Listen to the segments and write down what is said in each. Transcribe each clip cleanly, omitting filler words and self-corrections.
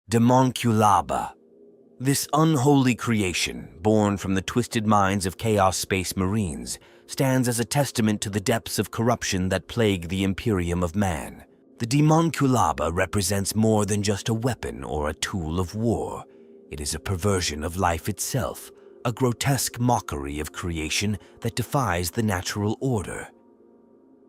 Daemonculaba. This unholy creation, born from the twisted minds of Chaos Space Marines, stands as a testament to the depths of corruption that plague the Imperium of Man. The Daemonculaba represents more than just a weapon or a tool of war. It is a perversion of life itself, a grotesque mockery of creation that defies the natural order.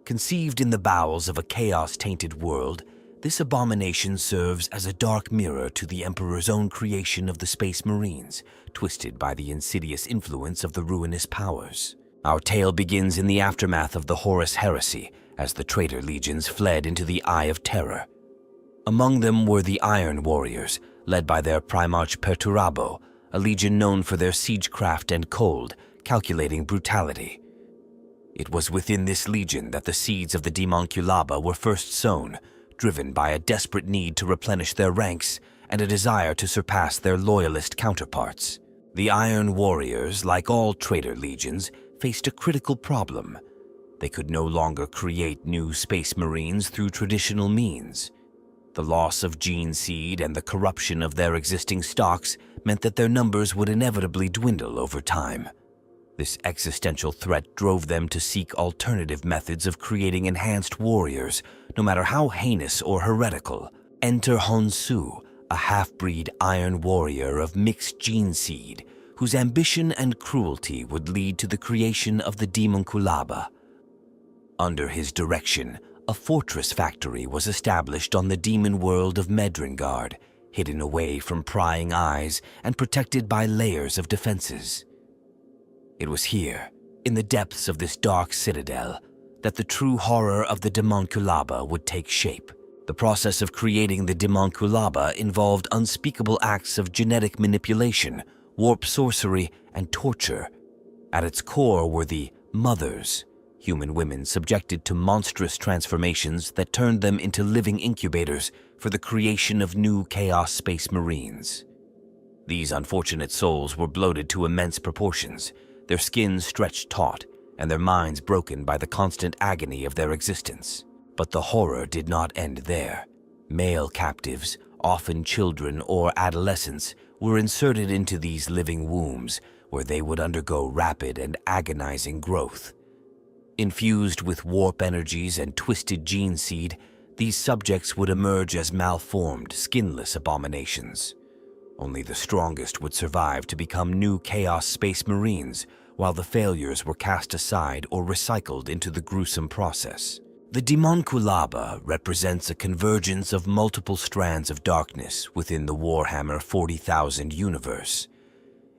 Conceived in the bowels of a chaos-tainted world, this abomination serves as a dark mirror to the Emperor's own creation of the Space Marines, twisted by the insidious influence of the ruinous powers. Our tale begins in the aftermath of the Horus Heresy, as the traitor legions fled into the Eye of Terror. Among them were the Iron Warriors, led by their Primarch Perturabo, a legion known for their siegecraft and cold, calculating brutality. It was within this legion that the seeds of the Daemonculaba were first sown, driven by a desperate need to replenish their ranks and a desire to surpass their loyalist counterparts. The Iron Warriors, like all traitor legions, faced a critical problem. They could no longer create new Space Marines through traditional means. The loss of gene seed and the corruption of their existing stocks meant that their numbers would inevitably dwindle over time. This existential threat drove them to seek alternative methods of creating enhanced warriors, no matter how heinous or heretical. Enter Honsou, a half-breed Iron Warrior of mixed gene seed, whose ambition and cruelty would lead to the creation of the Daemonculaba. Under his direction, a fortress factory was established on the demon world of Grimdark, hidden away from prying eyes and protected by layers of defenses. It was here, in the depths of this dark citadel, that the true horror of the Daemonculaba would take shape. The process of creating the Daemonculaba involved unspeakable acts of genetic manipulation, warp sorcery, and torture. At its core were the Mothers, human women subjected to monstrous transformations that turned them into living incubators for the creation of new Chaos Space Marines. These unfortunate souls were bloated to immense proportions, their skins stretched taut, and their minds broken by the constant agony of their existence. But the horror did not end there. Male captives, often children or adolescents, were inserted into these living wombs, where they would undergo rapid and agonizing growth. Infused with warp energies and twisted gene seed, these subjects would emerge as malformed, skinless abominations. Only the strongest would survive to become new Chaos Space Marines, while the failures were cast aside or recycled into the gruesome process. The Daemonculaba represents a convergence of multiple strands of darkness within the Warhammer 40,000 universe.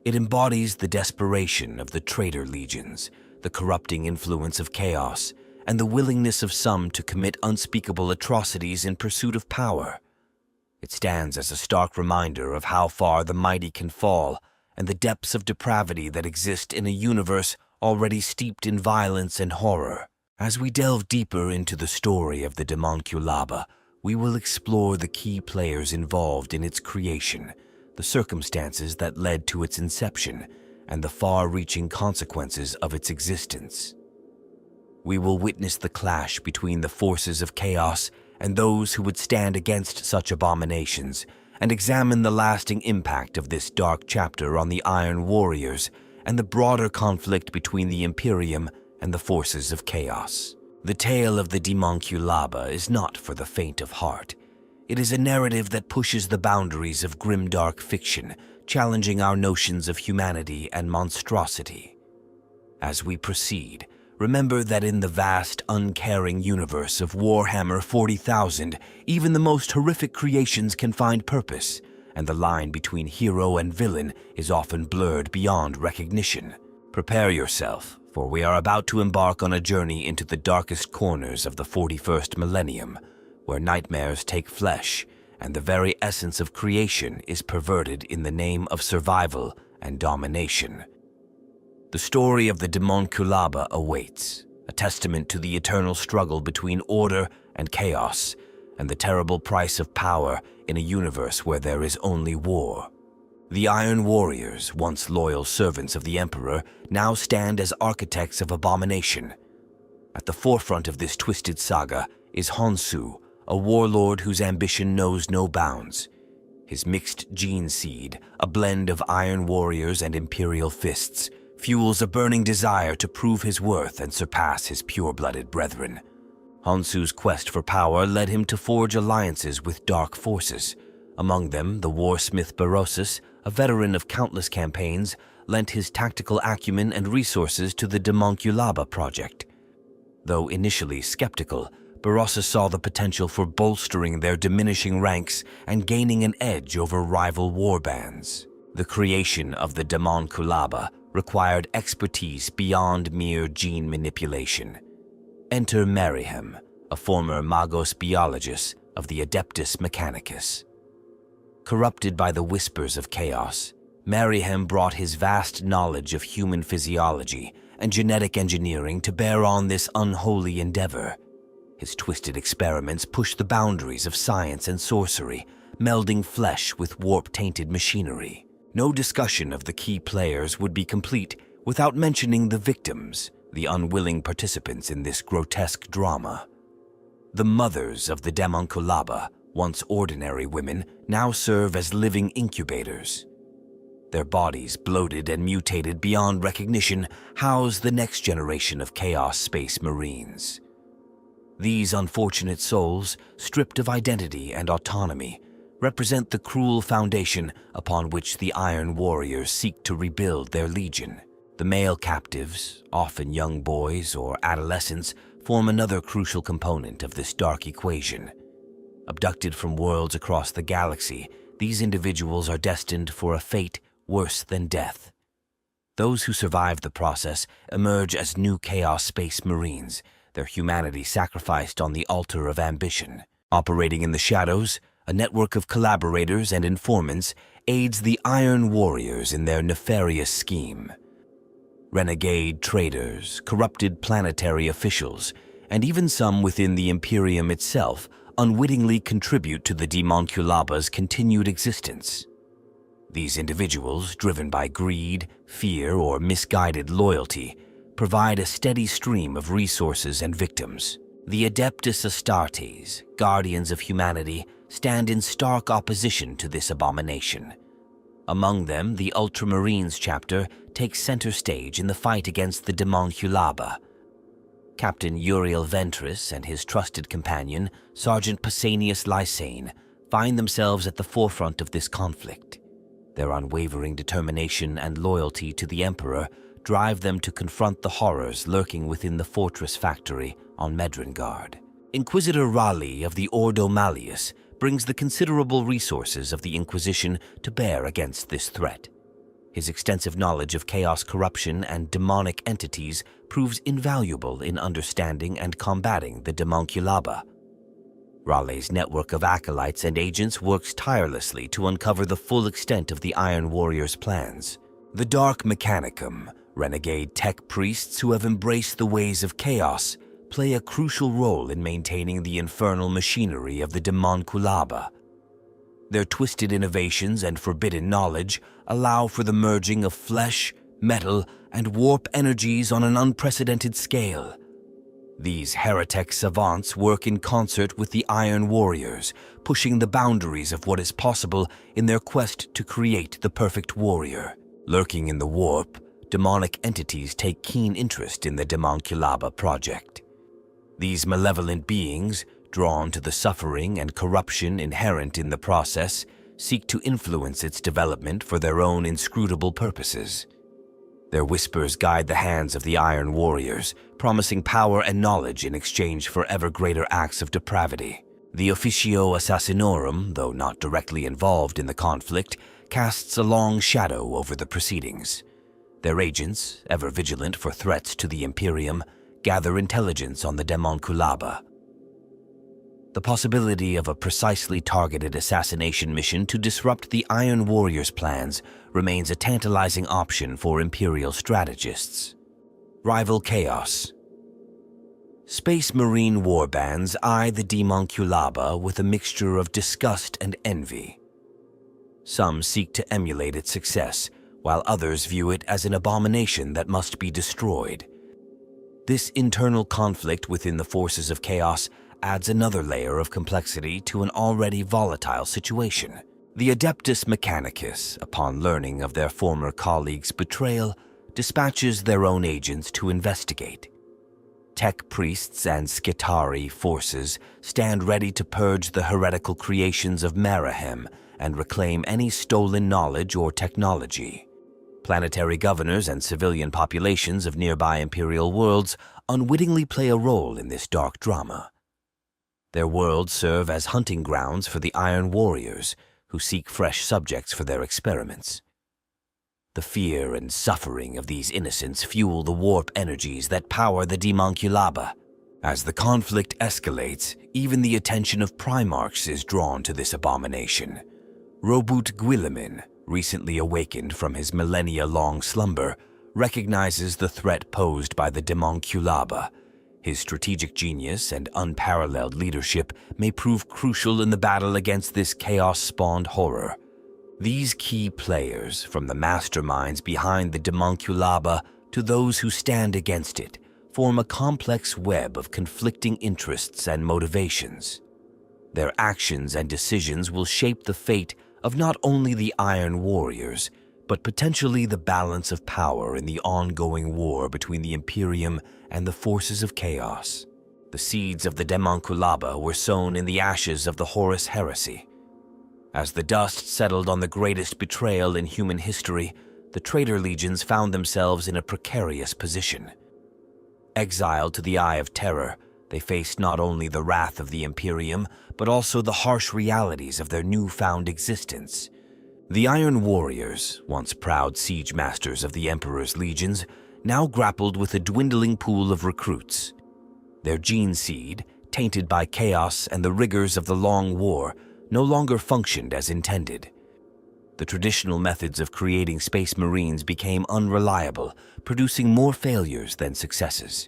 It embodies the desperation of the traitor legions, the corrupting influence of chaos, and the willingness of some to commit unspeakable atrocities in pursuit of power. It stands as a stark reminder of how far the mighty can fall and the depths of depravity that exist in a universe already steeped in violence and horror. As we delve deeper into the story of the Daemonculaba, we will explore the key players involved in its creation, the circumstances that led to its inception, and the far-reaching consequences of its existence. We will witness the clash between the forces of chaos and those who would stand against such abominations, and examine the lasting impact of this dark chapter on the Iron Warriors and the broader conflict between the Imperium and the forces of chaos. The tale of the Daemonculaba is not for the faint of heart. It is a narrative that pushes the boundaries of grimdark fiction, challenging our notions of humanity and monstrosity. As we proceed, remember that in the vast, uncaring universe of Warhammer 40,000, even the most horrific creations can find purpose, and the line between hero and villain is often blurred beyond recognition. Prepare yourself, for we are about to embark on a journey into the darkest corners of the 41st millennium, where nightmares take flesh, and the very essence of creation is perverted in the name of survival and domination. The story of the Daemonculaba awaits, a testament to the eternal struggle between order and chaos, and the terrible price of power in a universe where there is only war. The Iron Warriors, once loyal servants of the Emperor, now stand as architects of abomination. At the forefront of this twisted saga is Honsou, a warlord whose ambition knows no bounds. His mixed gene seed, a blend of iron warriors and imperial fists, fuels a burning desire to prove his worth and surpass his pure-blooded brethren. Honsou's quest for power led him to forge alliances with dark forces. Among them, the Warsmith Honsou, a veteran of countless campaigns, lent his tactical acumen and resources to the Daemonculaba project. Though initially skeptical, Honsou saw the potential for bolstering their diminishing ranks and gaining an edge over rival warbands. The creation of the Daemonculaba required expertise beyond mere gene manipulation. Enter Mayhem, a former Magos biologist of the Adeptus Mechanicus. Corrupted by the whispers of chaos, Mayhem brought his vast knowledge of human physiology and genetic engineering to bear on this unholy endeavor. His twisted experiments pushed the boundaries of science and sorcery, melding flesh with warp-tainted machinery. No discussion of the key players would be complete without mentioning the victims, the unwilling participants in this grotesque drama. The mothers of the Daemonculaba, once ordinary women, now serve as living incubators. Their bodies, bloated and mutated beyond recognition, house the next generation of Chaos Space Marines. These unfortunate souls, stripped of identity and autonomy, represent the cruel foundation upon which the Iron Warriors seek to rebuild their legion. The male captives, often young boys or adolescents, form another crucial component of this dark equation. Abducted from worlds across the galaxy, these individuals are destined for a fate worse than death. Those who survive the process emerge as new Chaos Space Marines, their humanity sacrificed on the altar of ambition. Operating in the shadows, a network of collaborators and informants aids the Iron Warriors in their nefarious scheme. Renegade traders, corrupted planetary officials, and even some within the Imperium itself unwittingly contribute to the Daemonculaba's continued existence. These individuals, driven by greed, fear, or misguided loyalty, provide a steady stream of resources and victims. The Adeptus Astartes, guardians of humanity, stand in stark opposition to this abomination. Among them, the Ultramarines chapter takes center stage in the fight against the Daemonculaba. Captain Uriel Ventress and his trusted companion, Sergeant Pausanias Lysane, find themselves at the forefront of this conflict. Their unwavering determination and loyalty to the Emperor drive them to confront the horrors lurking within the fortress factory on Medrengard. Inquisitor Raleigh of the Ordo Malleus brings the considerable resources of the Inquisition to bear against this threat. His extensive knowledge of chaos corruption and demonic entities proves invaluable in understanding and combating the Daemonculaba. Raleigh's network of acolytes and agents works tirelessly to uncover the full extent of the Iron Warriors' plans. The Dark Mechanicum, renegade tech priests who have embraced the ways of chaos, play a crucial role in maintaining the infernal machinery of the Daemonculaba. Their twisted innovations and forbidden knowledge allow for the merging of flesh, metal, and warp energies on an unprecedented scale. These heretic savants work in concert with the Iron Warriors, pushing the boundaries of what is possible in their quest to create the perfect warrior. Lurking in the warp, demonic entities take keen interest in the Daemonculaba project. These malevolent beings, drawn to the suffering and corruption inherent in the process, seek to influence its development for their own inscrutable purposes. Their whispers guide the hands of the Iron Warriors, promising power and knowledge in exchange for ever greater acts of depravity. The Officio Assassinorum, though not directly involved in the conflict, casts a long shadow over the proceedings. Their agents, ever vigilant for threats to the Imperium, gather intelligence on the Daemonculaba. The possibility of a precisely targeted assassination mission to disrupt the Iron Warriors' plans remains a tantalizing option for Imperial strategists. Rival Chaos. Space Marine warbands eye the Daemonculaba with a mixture of disgust and envy. Some seek to emulate its success, while others view it as an abomination that must be destroyed. This internal conflict within the forces of chaos adds another layer of complexity to an already volatile situation. The Adeptus Mechanicus, upon learning of their former colleague's betrayal, dispatches their own agents to investigate. Tech priests and Skitarii forces stand ready to purge the heretical creations of Mayhem and reclaim any stolen knowledge or technology. Planetary governors and civilian populations of nearby imperial worlds unwittingly play a role in this dark drama. Their worlds serve as hunting grounds for the Iron Warriors, who seek fresh subjects for their experiments. The fear and suffering of these innocents fuel the warp energies that power the Daemonculaba. As the conflict escalates, even the attention of Primarchs is drawn to this abomination. Robut Guilliman, recently awakened from his millennia-long slumber, recognizes the threat posed by the Daemonculaba. His strategic genius and unparalleled leadership may prove crucial in the battle against this chaos-spawned horror. These key players, from the masterminds behind the Daemonculaba to those who stand against it, form a complex web of conflicting interests and motivations. Their actions and decisions will shape the fate of not only the Iron Warriors, but potentially the balance of power in the ongoing war between the Imperium and the forces of chaos. The seeds of the Daemonculaba were sown in the ashes of the Horus Heresy. As the dust settled on the greatest betrayal in human history, the traitor legions found themselves in a precarious position. Exiled to the Eye of Terror, they faced not only the wrath of the Imperium, but also the harsh realities of their newfound existence. The Iron Warriors, once proud siege masters of the Emperor's legions, now grappled with a dwindling pool of recruits. Their gene seed, tainted by chaos and the rigors of the Long War, no longer functioned as intended. The traditional methods of creating Space Marines became unreliable, producing more failures than successes.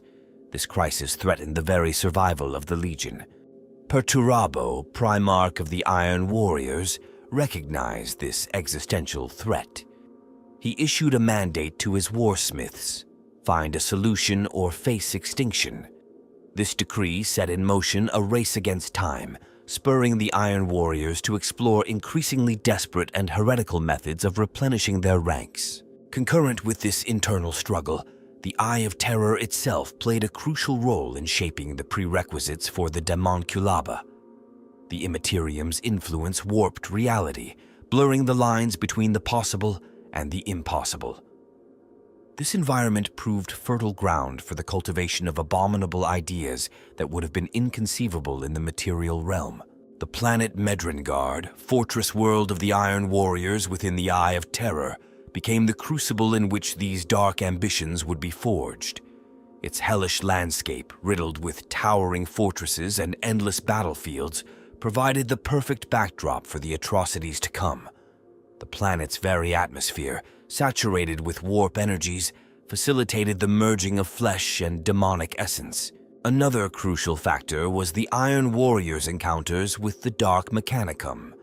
This crisis threatened the very survival of the Legion. Perturabo, Primarch of the Iron Warriors, recognized this existential threat. He issued a mandate to his warsmiths: find a solution or face extinction. This decree set in motion a race against time, spurring the Iron Warriors to explore increasingly desperate and heretical methods of replenishing their ranks. Concurrent with this internal struggle, the Eye of Terror itself played a crucial role in shaping the prerequisites for the Daemonculaba. The Immaterium's influence warped reality, blurring the lines between the possible and the impossible. This environment proved fertile ground for the cultivation of abominable ideas that would have been inconceivable in the material realm. The planet Medrengard, fortress world of the Iron Warriors within the Eye of Terror, became the crucible in which these dark ambitions would be forged. Its hellish landscape, riddled with towering fortresses and endless battlefields, provided the perfect backdrop for the atrocities to come. The planet's very atmosphere, saturated with warp energies, facilitated the merging of flesh and demonic essence. Another crucial factor was the Iron Warriors' encounters with the Dark Mechanicum.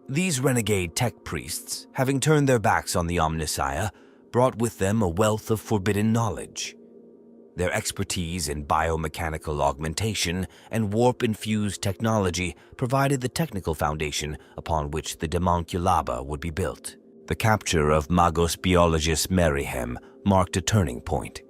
These renegade tech priests, having turned their backs on the Omnissiah, brought with them a wealth of forbidden knowledge. Their expertise in biomechanical augmentation and warp-infused technology provided the technical foundation upon which the Daemonculaba would be built. The capture of Magos Biologist Mayhem marked a turning point.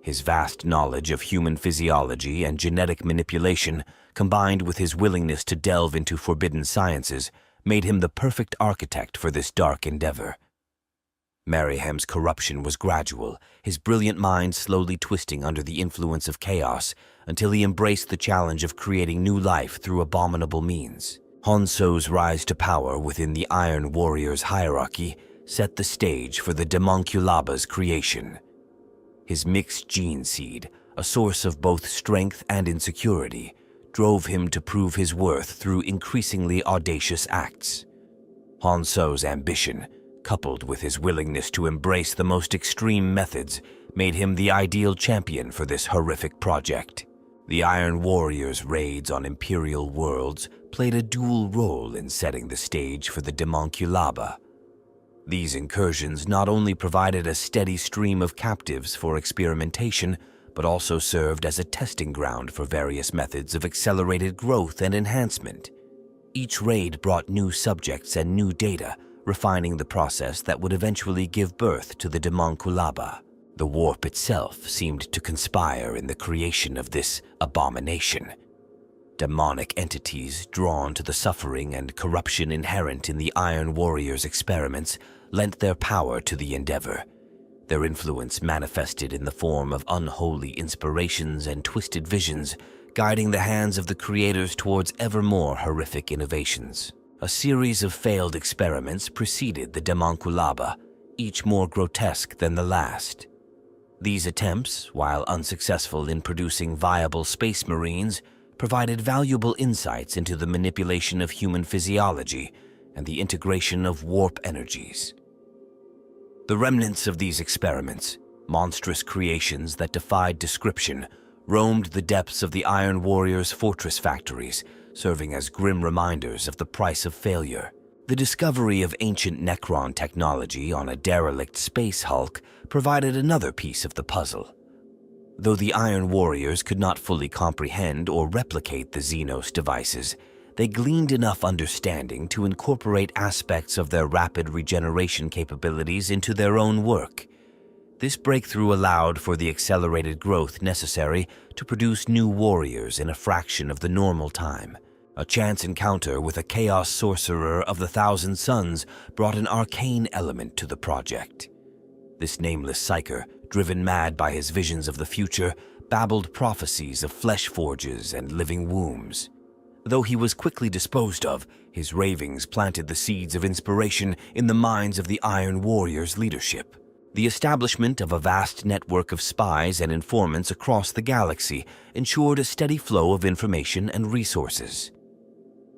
His vast knowledge of human physiology and genetic manipulation, combined with his willingness to delve into forbidden sciences, made him the perfect architect for this dark endeavor. Mayhem's corruption was gradual, his brilliant mind slowly twisting under the influence of chaos until he embraced the challenge of creating new life through abominable means. Honsou's rise to power within the Iron Warriors' hierarchy set the stage for the Daemonculaba's creation. His mixed gene seed, a source of both strength and insecurity, drove him to prove his worth through increasingly audacious acts. Honsou's ambition, coupled with his willingness to embrace the most extreme methods, made him the ideal champion for this horrific project. The Iron Warriors' raids on Imperial worlds played a dual role in setting the stage for the Daemonculaba. These incursions not only provided a steady stream of captives for experimentation, but also served as a testing ground for various methods of accelerated growth and enhancement. Each raid brought new subjects and new data, refining the process that would eventually give birth to the Daemonculaba. The warp itself seemed to conspire in the creation of this abomination. Demonic entities drawn to the suffering and corruption inherent in the Iron Warriors' experiments lent their power to the endeavor. Their influence manifested in the form of unholy inspirations and twisted visions, guiding the hands of the creators towards ever more horrific innovations. A series of failed experiments preceded the Daemonculaba, each more grotesque than the last. These attempts, while unsuccessful in producing viable space marines, provided valuable insights into the manipulation of human physiology and the integration of warp energies. The remnants of these experiments, monstrous creations that defied description, roamed the depths of the Iron Warriors' fortress factories, serving as grim reminders of the price of failure. The discovery of ancient Necron technology on a derelict space hulk provided another piece of the puzzle. Though the Iron Warriors could not fully comprehend or replicate the Xenos devices, they gleaned enough understanding to incorporate aspects of their rapid regeneration capabilities into their own work. This breakthrough allowed for the accelerated growth necessary to produce new warriors in a fraction of the normal time. A chance encounter with a chaos sorcerer of the Thousand Suns brought an arcane element to the project. This nameless psyker, driven mad by his visions of the future, babbled prophecies of flesh forges and living wombs. Though he was quickly disposed of, his ravings planted the seeds of inspiration in the minds of the Iron Warriors' leadership. The establishment of a vast network of spies and informants across the galaxy ensured a steady flow of information and resources.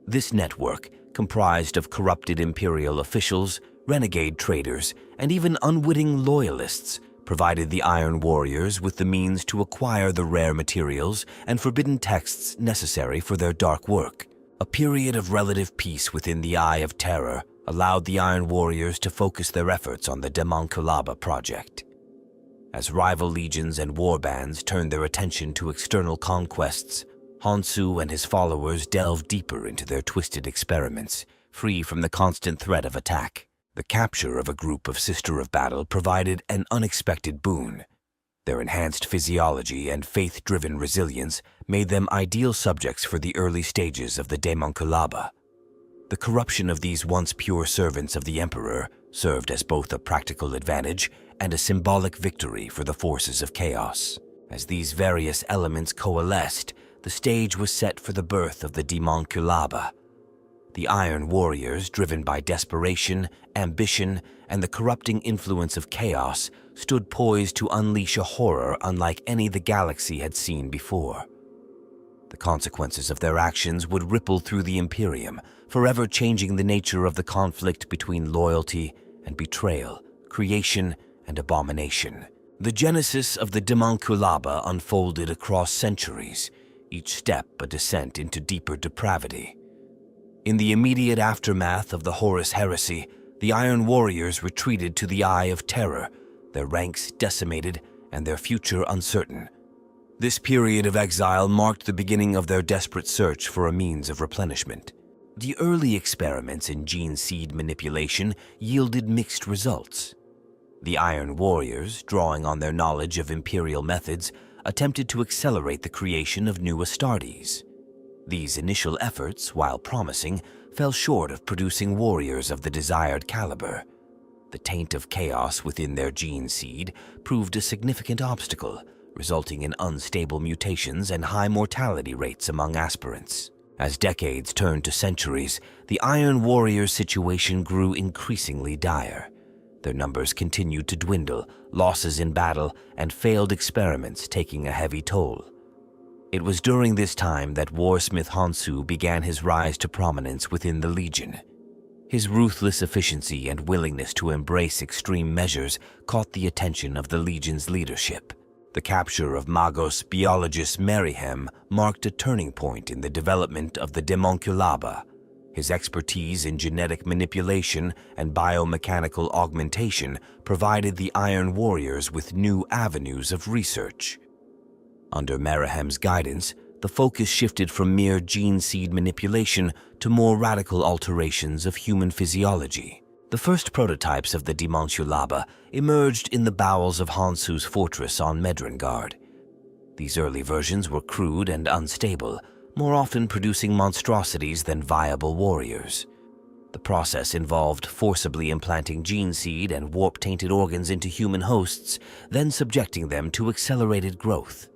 This network, comprised of corrupted Imperial officials, renegade traders, and even unwitting loyalists, provided the Iron Warriors with the means to acquire the rare materials and forbidden texts necessary for their dark work. A period of relative peace within the Eye of Terror allowed the Iron Warriors to focus their efforts on the Daemonculaba project. As rival legions and warbands turned their attention to external conquests, Honsou and his followers delved deeper into their twisted experiments, free from the constant threat of attack. The capture of a group of Sister of Battle provided an unexpected boon. Their enhanced physiology and faith-driven resilience made them ideal subjects for the early stages of the Daemonculaba. The corruption of these once pure servants of the Emperor served as both a practical advantage and a symbolic victory for the forces of chaos. As these various elements coalesced, the stage was set for the birth of the Daemonculaba. The Iron Warriors, driven by desperation, ambition, and the corrupting influence of chaos, stood poised to unleash a horror unlike any the galaxy had seen before. The consequences of their actions would ripple through the Imperium, forever changing the nature of the conflict between loyalty and betrayal, creation and abomination. The genesis of the Daemonculaba unfolded across centuries, each step a descent into deeper depravity. In the immediate aftermath of the Horus Heresy, the Iron Warriors retreated to the Eye of Terror, their ranks decimated and their future uncertain. This period of exile marked the beginning of their desperate search for a means of replenishment. The early experiments in gene seed manipulation yielded mixed results. The Iron Warriors, drawing on their knowledge of Imperial methods, attempted to accelerate the creation of new Astartes. These initial efforts, while promising, fell short of producing warriors of the desired caliber. The taint of chaos within their gene seed proved a significant obstacle, resulting in unstable mutations and high mortality rates among aspirants. As decades turned to centuries, the Iron Warriors' situation grew increasingly dire. Their numbers continued to dwindle, losses in battle and failed experiments taking a heavy toll. It was during this time that Warsmith Honsou began his rise to prominence within the Legion. His ruthless efficiency and willingness to embrace extreme measures caught the attention of the Legion's leadership. The capture of Magos Biologist Mayhem marked a turning point in the development of the Daemonculaba. His expertise in genetic manipulation and biomechanical augmentation provided the Iron Warriors with new avenues of research. Under Merihem's guidance, the focus shifted from mere gene seed manipulation to more radical alterations of human physiology. The first prototypes of the Daemonculaba emerged in the bowels of Honsou's fortress on Medrengard. These early versions were crude and unstable, more often producing monstrosities than viable warriors. The process involved forcibly implanting gene seed and warp-tainted organs into human hosts, then subjecting them to accelerated growth.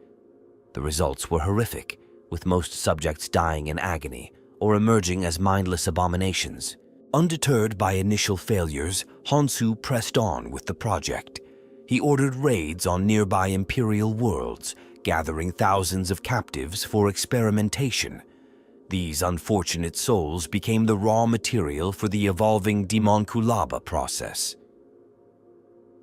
The results were horrific, with most subjects dying in agony or emerging as mindless abominations. Undeterred by initial failures, Honsou pressed on with the project. He ordered raids on nearby imperial worlds, gathering thousands of captives for experimentation. These unfortunate souls became the raw material for the evolving Daemonculaba process.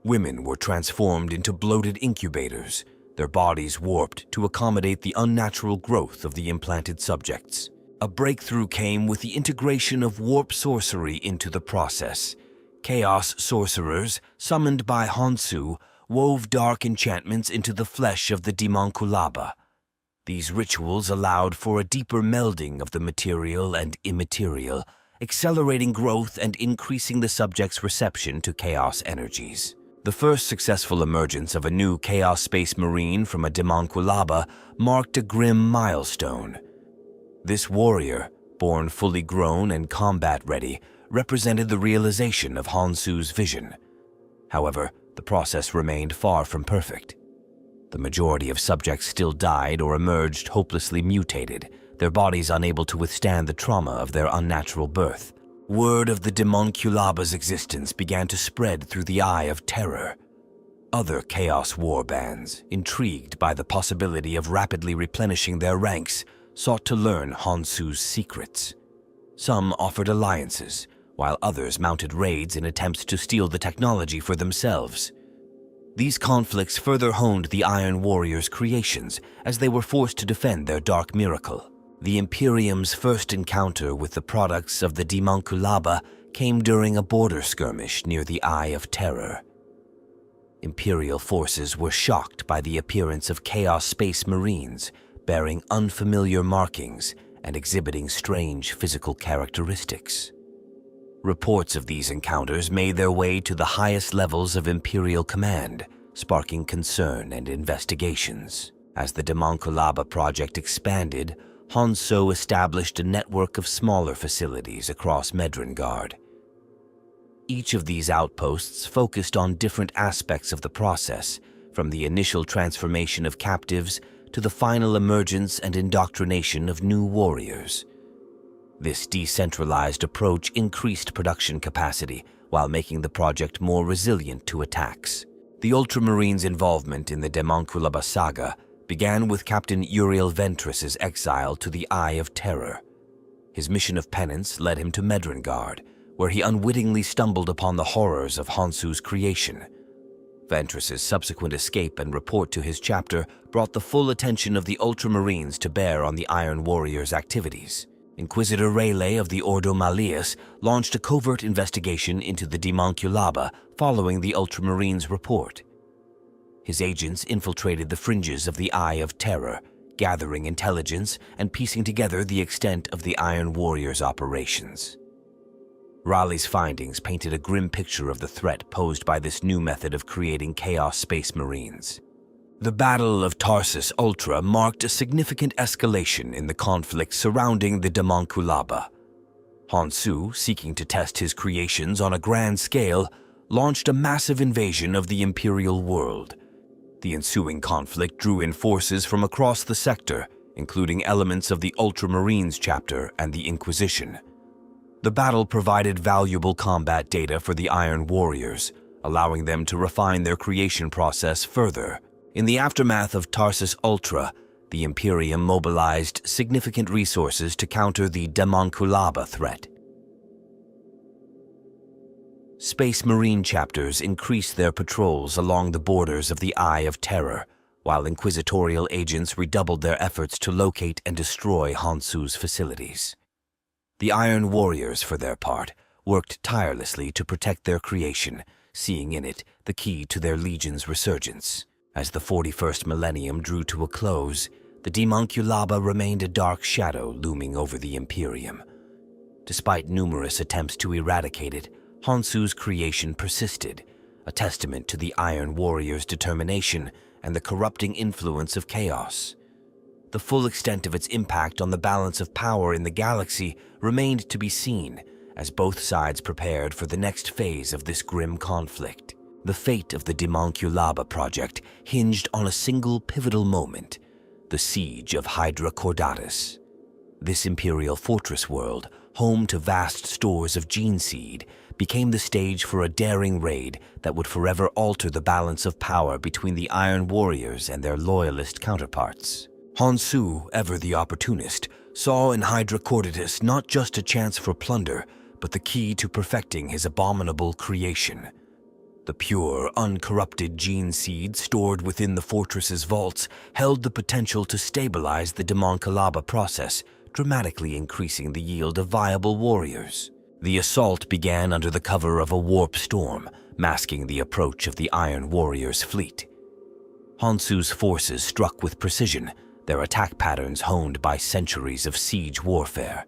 Women were transformed into bloated incubators, their bodies warped to accommodate the unnatural growth of the implanted subjects. A breakthrough came with the integration of warp sorcery into the process. Chaos sorcerers, summoned by Honsou, wove dark enchantments into the flesh of the Daemonculaba. These rituals allowed for a deeper melding of the material and immaterial, accelerating growth and increasing the subject's reception to chaos energies. The first successful emergence of a new Chaos Space Marine from a Daemonculaba marked a grim milestone. This warrior, born fully grown and combat-ready, represented the realization of Honsou's vision. However, the process remained far from perfect. The majority of subjects still died or emerged hopelessly mutated, their bodies unable to withstand the trauma of their unnatural birth. Word of the Daemonculaba's existence began to spread through the Eye of Terror. Other Chaos warbands, intrigued by the possibility of rapidly replenishing their ranks, sought to learn Honsou's secrets. Some offered alliances, while others mounted raids in attempts to steal the technology for themselves. These conflicts further honed the Iron Warriors' creations as they were forced to defend their dark miracle. The Imperium's first encounter with the products of the Daemonculaba came during a border skirmish near the Eye of Terror. Imperial forces were shocked by the appearance of Chaos Space Marines, bearing unfamiliar markings and exhibiting strange physical characteristics. Reports of these encounters made their way to the highest levels of Imperial command, sparking concern and investigations. As the Daemonculaba project expanded, Honsou established a network of smaller facilities across Medrengard. Each of these outposts focused on different aspects of the process, from the initial transformation of captives to the final emergence and indoctrination of new warriors. This decentralized approach increased production capacity while making the project more resilient to attacks. The Ultramarines' involvement in the Daemonculaba saga began with Captain Uriel Ventress's exile to the Eye of Terror. His mission of penance led him to Medrengard, where he unwittingly stumbled upon the horrors of Honsou's creation. Ventress's subsequent escape and report to his chapter brought the full attention of the Ultramarines to bear on the Iron Warriors' activities. Inquisitor Rayleigh of the Ordo Malleus launched a covert investigation into the Daemonculaba following the Ultramarines' report. His agents infiltrated the fringes of the Eye of Terror, gathering intelligence and piecing together the extent of the Iron Warriors' operations. Raleigh's findings painted a grim picture of the threat posed by this new method of creating Chaos Space Marines. The Battle of Tarsus Ultra marked a significant escalation in the conflict surrounding the Daemonculaba. Honsou, seeking to test his creations on a grand scale, launched a massive invasion of the Imperial world. The ensuing conflict drew in forces from across the sector, including elements of the Ultramarines chapter and the Inquisition. The battle provided valuable combat data for the Iron Warriors, allowing them to refine their creation process further. In the aftermath of Tarsus Ultra, the Imperium mobilized significant resources to counter the Daemonculaba threat. Space Marine chapters increased their patrols along the borders of the Eye of Terror, while inquisitorial agents redoubled their efforts to locate and destroy Honsou's facilities. The Iron Warriors, for their part, worked tirelessly to protect their creation, seeing in it the key to their legion's resurgence. As the 41st millennium drew to a close, the Daemonculaba remained a dark shadow looming over the Imperium. Despite numerous attempts to eradicate it, Honsou's creation persisted, a testament to the Iron Warrior's determination and the corrupting influence of chaos. The full extent of its impact on the balance of power in the galaxy remained to be seen, as both sides prepared for the next phase of this grim conflict. The fate of the Daemonculaba project hinged on a single pivotal moment: the siege of Hydra Caudatus. This Imperial fortress world, home to vast stores of gene seed, became the stage for a daring raid that would forever alter the balance of power between the Iron Warriors and their loyalist counterparts. Honsou, ever the opportunist, saw in Hydra Caudatus not just a chance for plunder, but the key to perfecting his abominable creation. The pure, uncorrupted gene seed stored within the fortress's vaults held the potential to stabilize the Daemonculaba process, dramatically increasing the yield of viable warriors. The assault began under the cover of a warp storm, masking the approach of the Iron Warriors' fleet. Honsou's forces struck with precision, their attack patterns honed by centuries of siege warfare.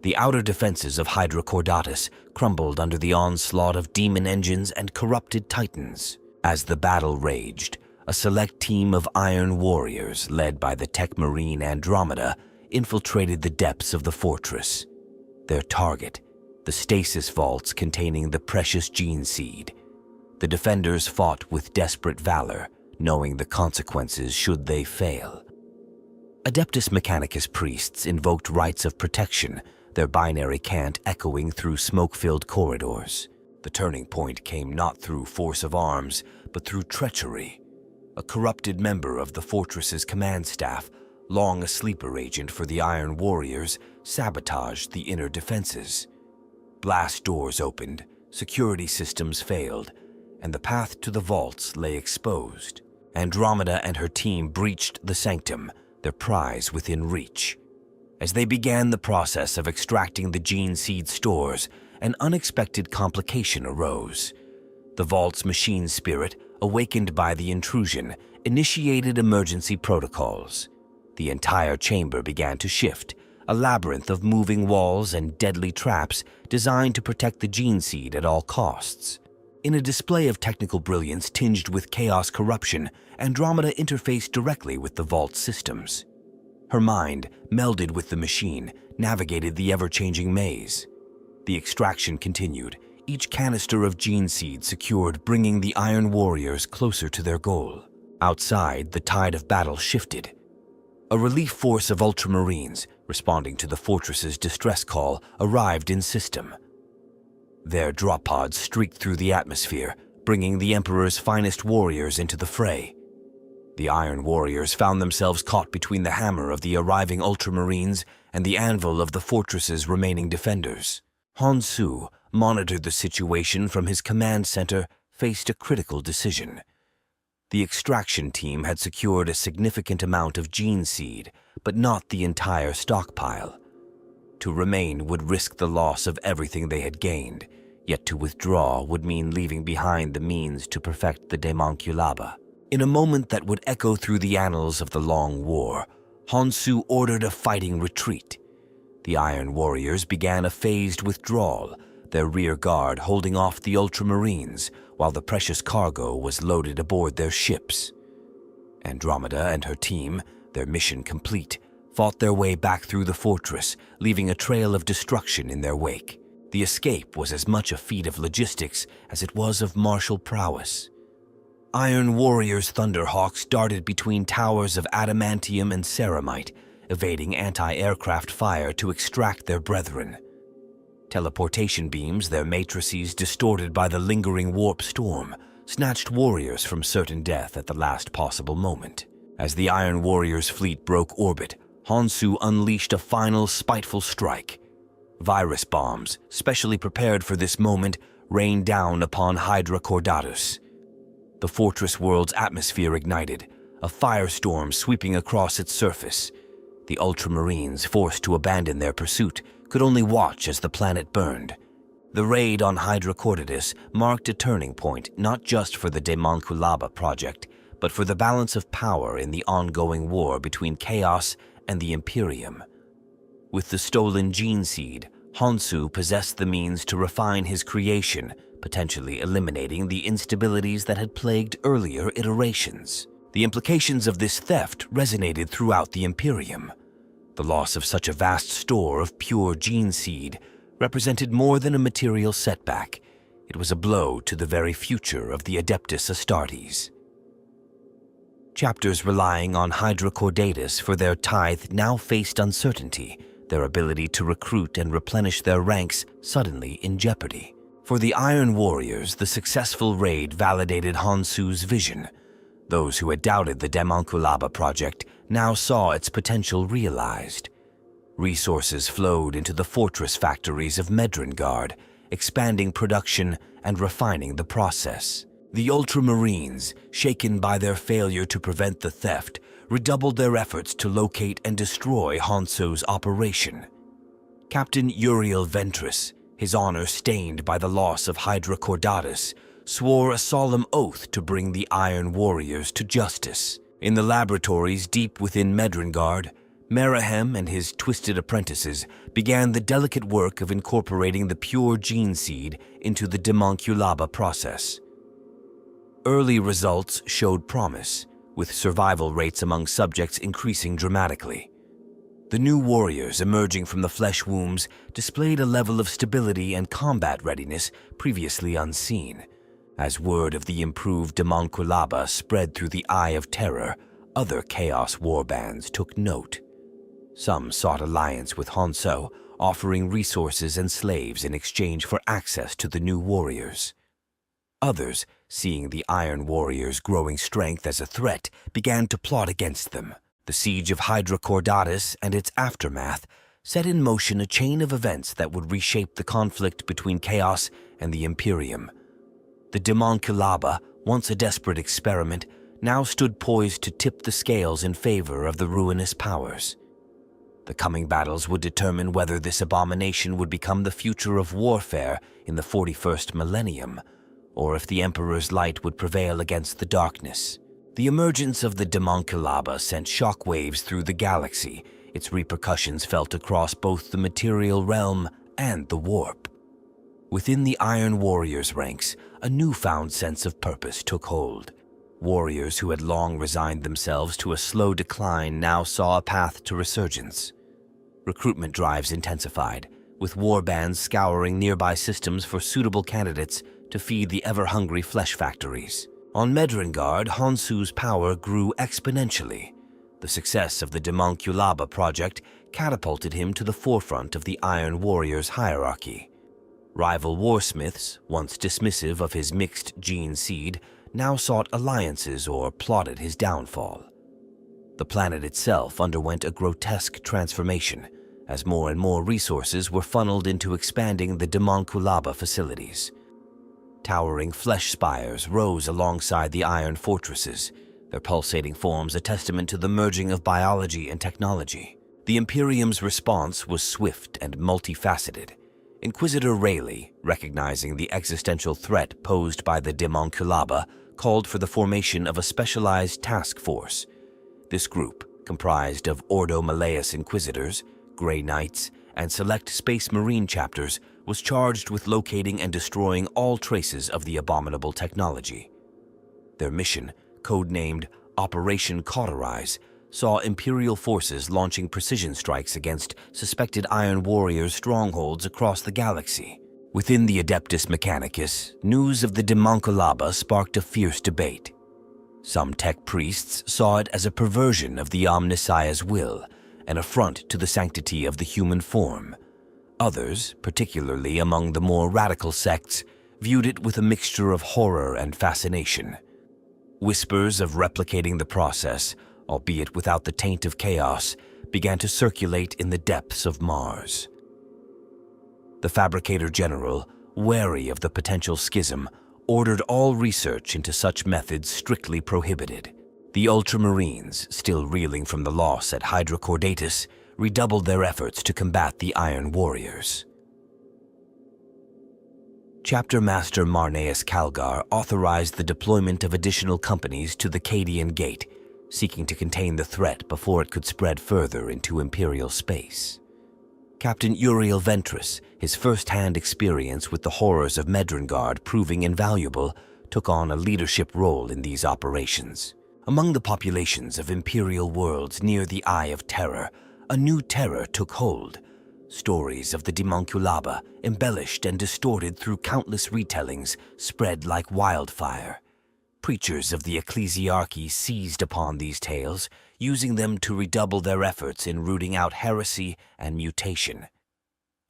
The outer defenses of Hydra Caudatus crumbled under the onslaught of demon engines and corrupted titans. As the battle raged, a select team of Iron Warriors, led by the tech marine Andromeda, infiltrated the depths of the fortress. Their target, the stasis vaults containing the precious gene seed. The defenders fought with desperate valor, knowing the consequences should they fail. Adeptus Mechanicus priests invoked rites of protection, their binary cant echoing through smoke-filled corridors. The turning point came not through force of arms, but through treachery. A corrupted member of the fortress's command staff, long a sleeper agent for the Iron Warriors, sabotaged the inner defenses. Blast doors opened, security systems failed, and the path to the vaults lay exposed. Andromeda and her team breached the sanctum, their prize within reach. As they began the process of extracting the gene seed stores, an unexpected complication arose. The vault's machine spirit, awakened by the intrusion, initiated emergency protocols. The entire chamber began to shift, a labyrinth of moving walls and deadly traps designed to protect the gene seed at all costs. In a display of technical brilliance tinged with chaos corruption, Andromeda interfaced directly with the vault systems. Her mind, melded with the machine, navigated the ever-changing maze. The extraction continued, each canister of gene seed secured, bringing the Iron Warriors closer to their goal. Outside, the tide of battle shifted. A relief force of Ultramarines, responding to the fortress's distress call, arrived in system. Their drop pods streaked through the atmosphere, bringing the Emperor's finest warriors into the fray. The Iron Warriors found themselves caught between the hammer of the arriving Ultramarines and the anvil of the fortress's remaining defenders. Honsou, monitored the situation from his command center, faced a critical decision. The extraction team had secured a significant amount of gene seed, but not the entire stockpile. To remain would risk the loss of everything they had gained, yet to withdraw would mean leaving behind the means to perfect the Daemonculaba. In a moment that would echo through the annals of the Long War, Honsou ordered a fighting retreat. The Iron Warriors began a phased withdrawal, their rear guard holding off the Ultramarines while the precious cargo was loaded aboard their ships. Andromeda and her team, their mission complete, fought their way back through the fortress, leaving a trail of destruction in their wake. The escape was as much a feat of logistics as it was of martial prowess. Iron Warriors' Thunderhawks darted between towers of adamantium and ceramite, evading anti-aircraft fire to extract their brethren. Teleportation beams, their matrices distorted by the lingering warp storm, snatched warriors from certain death at the last possible moment. As the Iron Warriors' fleet broke orbit, Honsou unleashed a final spiteful strike. Virus bombs, specially prepared for this moment, rained down upon Hydra Caudatus. The fortress world's atmosphere ignited, a firestorm sweeping across its surface. The Ultramarines, forced to abandon their pursuit, could only watch as the planet burned. The raid on Hydra Caudatus marked a turning point not just for the Daemonculaba project, but for the balance of power in the ongoing war between Chaos and the Imperium. With the stolen gene seed, Honsou possessed the means to refine his creation, potentially eliminating the instabilities that had plagued earlier iterations. The implications of this theft resonated throughout the Imperium. The loss of such a vast store of pure gene seed represented more than a material setback. It was a blow to the very future of the Adeptus Astartes. Chapters relying on Hydra Caudatus for their tithe now faced uncertainty, their ability to recruit and replenish their ranks suddenly in jeopardy. For the Iron Warriors, the successful raid validated Honsou's vision. Those who had doubted the Daemonculaba project now saw its potential realized. Resources flowed into the fortress factories of Medrengard, expanding production and refining the process. The Ultramarines, shaken by their failure to prevent the theft, redoubled their efforts to locate and destroy Honsou's operation. Captain Uriel Ventress, his honor stained by the loss of Hydra Caudatus, swore a solemn oath to bring the Iron Warriors to justice. In the laboratories deep within Medrengard, Merahem and his twisted apprentices began the delicate work of incorporating the pure gene seed into the Daemonculaba process. Early results showed promise, with survival rates among subjects increasing dramatically. The new warriors emerging from the flesh wombs displayed a level of stability and combat readiness previously unseen. As word of the improved Daemonculaba spread through the Eye of Terror, other Chaos warbands took note. Some sought alliance with Honsou, offering resources and slaves in exchange for access to the new warriors. Others, seeing the Iron Warriors' growing strength as a threat, began to plot against them. The siege of Hydra Caudatus and its aftermath set in motion a chain of events that would reshape the conflict between Chaos and the Imperium. The Daemonculaba, once a desperate experiment, now stood poised to tip the scales in favor of the ruinous powers. The coming battles would determine whether this abomination would become the future of warfare in the 41st millennium, or if the Emperor's light would prevail against the darkness. The emergence of the Daemonculaba sent shockwaves through the galaxy, its repercussions felt across both the material realm and the warp. Within the Iron Warriors' ranks, a newfound sense of purpose took hold. Warriors who had long resigned themselves to a slow decline now saw a path to resurgence. Recruitment drives intensified, with warbands scouring nearby systems for suitable candidates to feed the ever-hungry flesh factories. On Medrengard, Honsou's power grew exponentially. The success of the Daemonculaba project catapulted him to the forefront of the Iron Warriors hierarchy. Rival warsmiths, once dismissive of his mixed gene seed, now sought alliances or plotted his downfall. The planet itself underwent a grotesque transformation, as more and more resources were funneled into expanding the Daemonculaba facilities. Towering flesh spires rose alongside the iron fortresses, their pulsating forms a testament to the merging of biology and technology. The Imperium's response was swift and multifaceted. Inquisitor Rayleigh, recognizing the existential threat posed by the Daemonculaba, called for the formation of a specialized task force. This group, comprised of Ordo Malleus Inquisitors, Grey Knights, and select Space Marine chapters, was charged with locating and destroying all traces of the abominable technology. Their mission, codenamed Operation Cauterize, saw Imperial forces launching precision strikes against suspected Iron Warriors' strongholds across the galaxy. Within the Adeptus Mechanicus, news of the Daemonculaba sparked a fierce debate. Some tech priests saw it as a perversion of the Omnissiah's will, an affront to the sanctity of the human form. Others, particularly among the more radical sects, viewed it with a mixture of horror and fascination. Whispers of replicating the process, albeit without the taint of chaos, began to circulate in the depths of Mars. The Fabricator General, wary of the potential schism, ordered all research into such methods strictly prohibited. The Ultramarines, still reeling from the loss at Hydra Caudatus, redoubled their efforts to combat the Iron Warriors. Chapter Master Marneus Calgar authorized the deployment of additional companies to the Cadian Gate, seeking to contain the threat before it could spread further into Imperial space. Captain Uriel Ventress, his first-hand experience with the horrors of Medrengard proving invaluable, took on a leadership role in these operations. Among the populations of Imperial worlds near the Eye of Terror, a new terror took hold. Stories of the Daemonculaba, embellished and distorted through countless retellings, spread like wildfire. Preachers of the ecclesiarchy seized upon these tales, using them to redouble their efforts in rooting out heresy and mutation.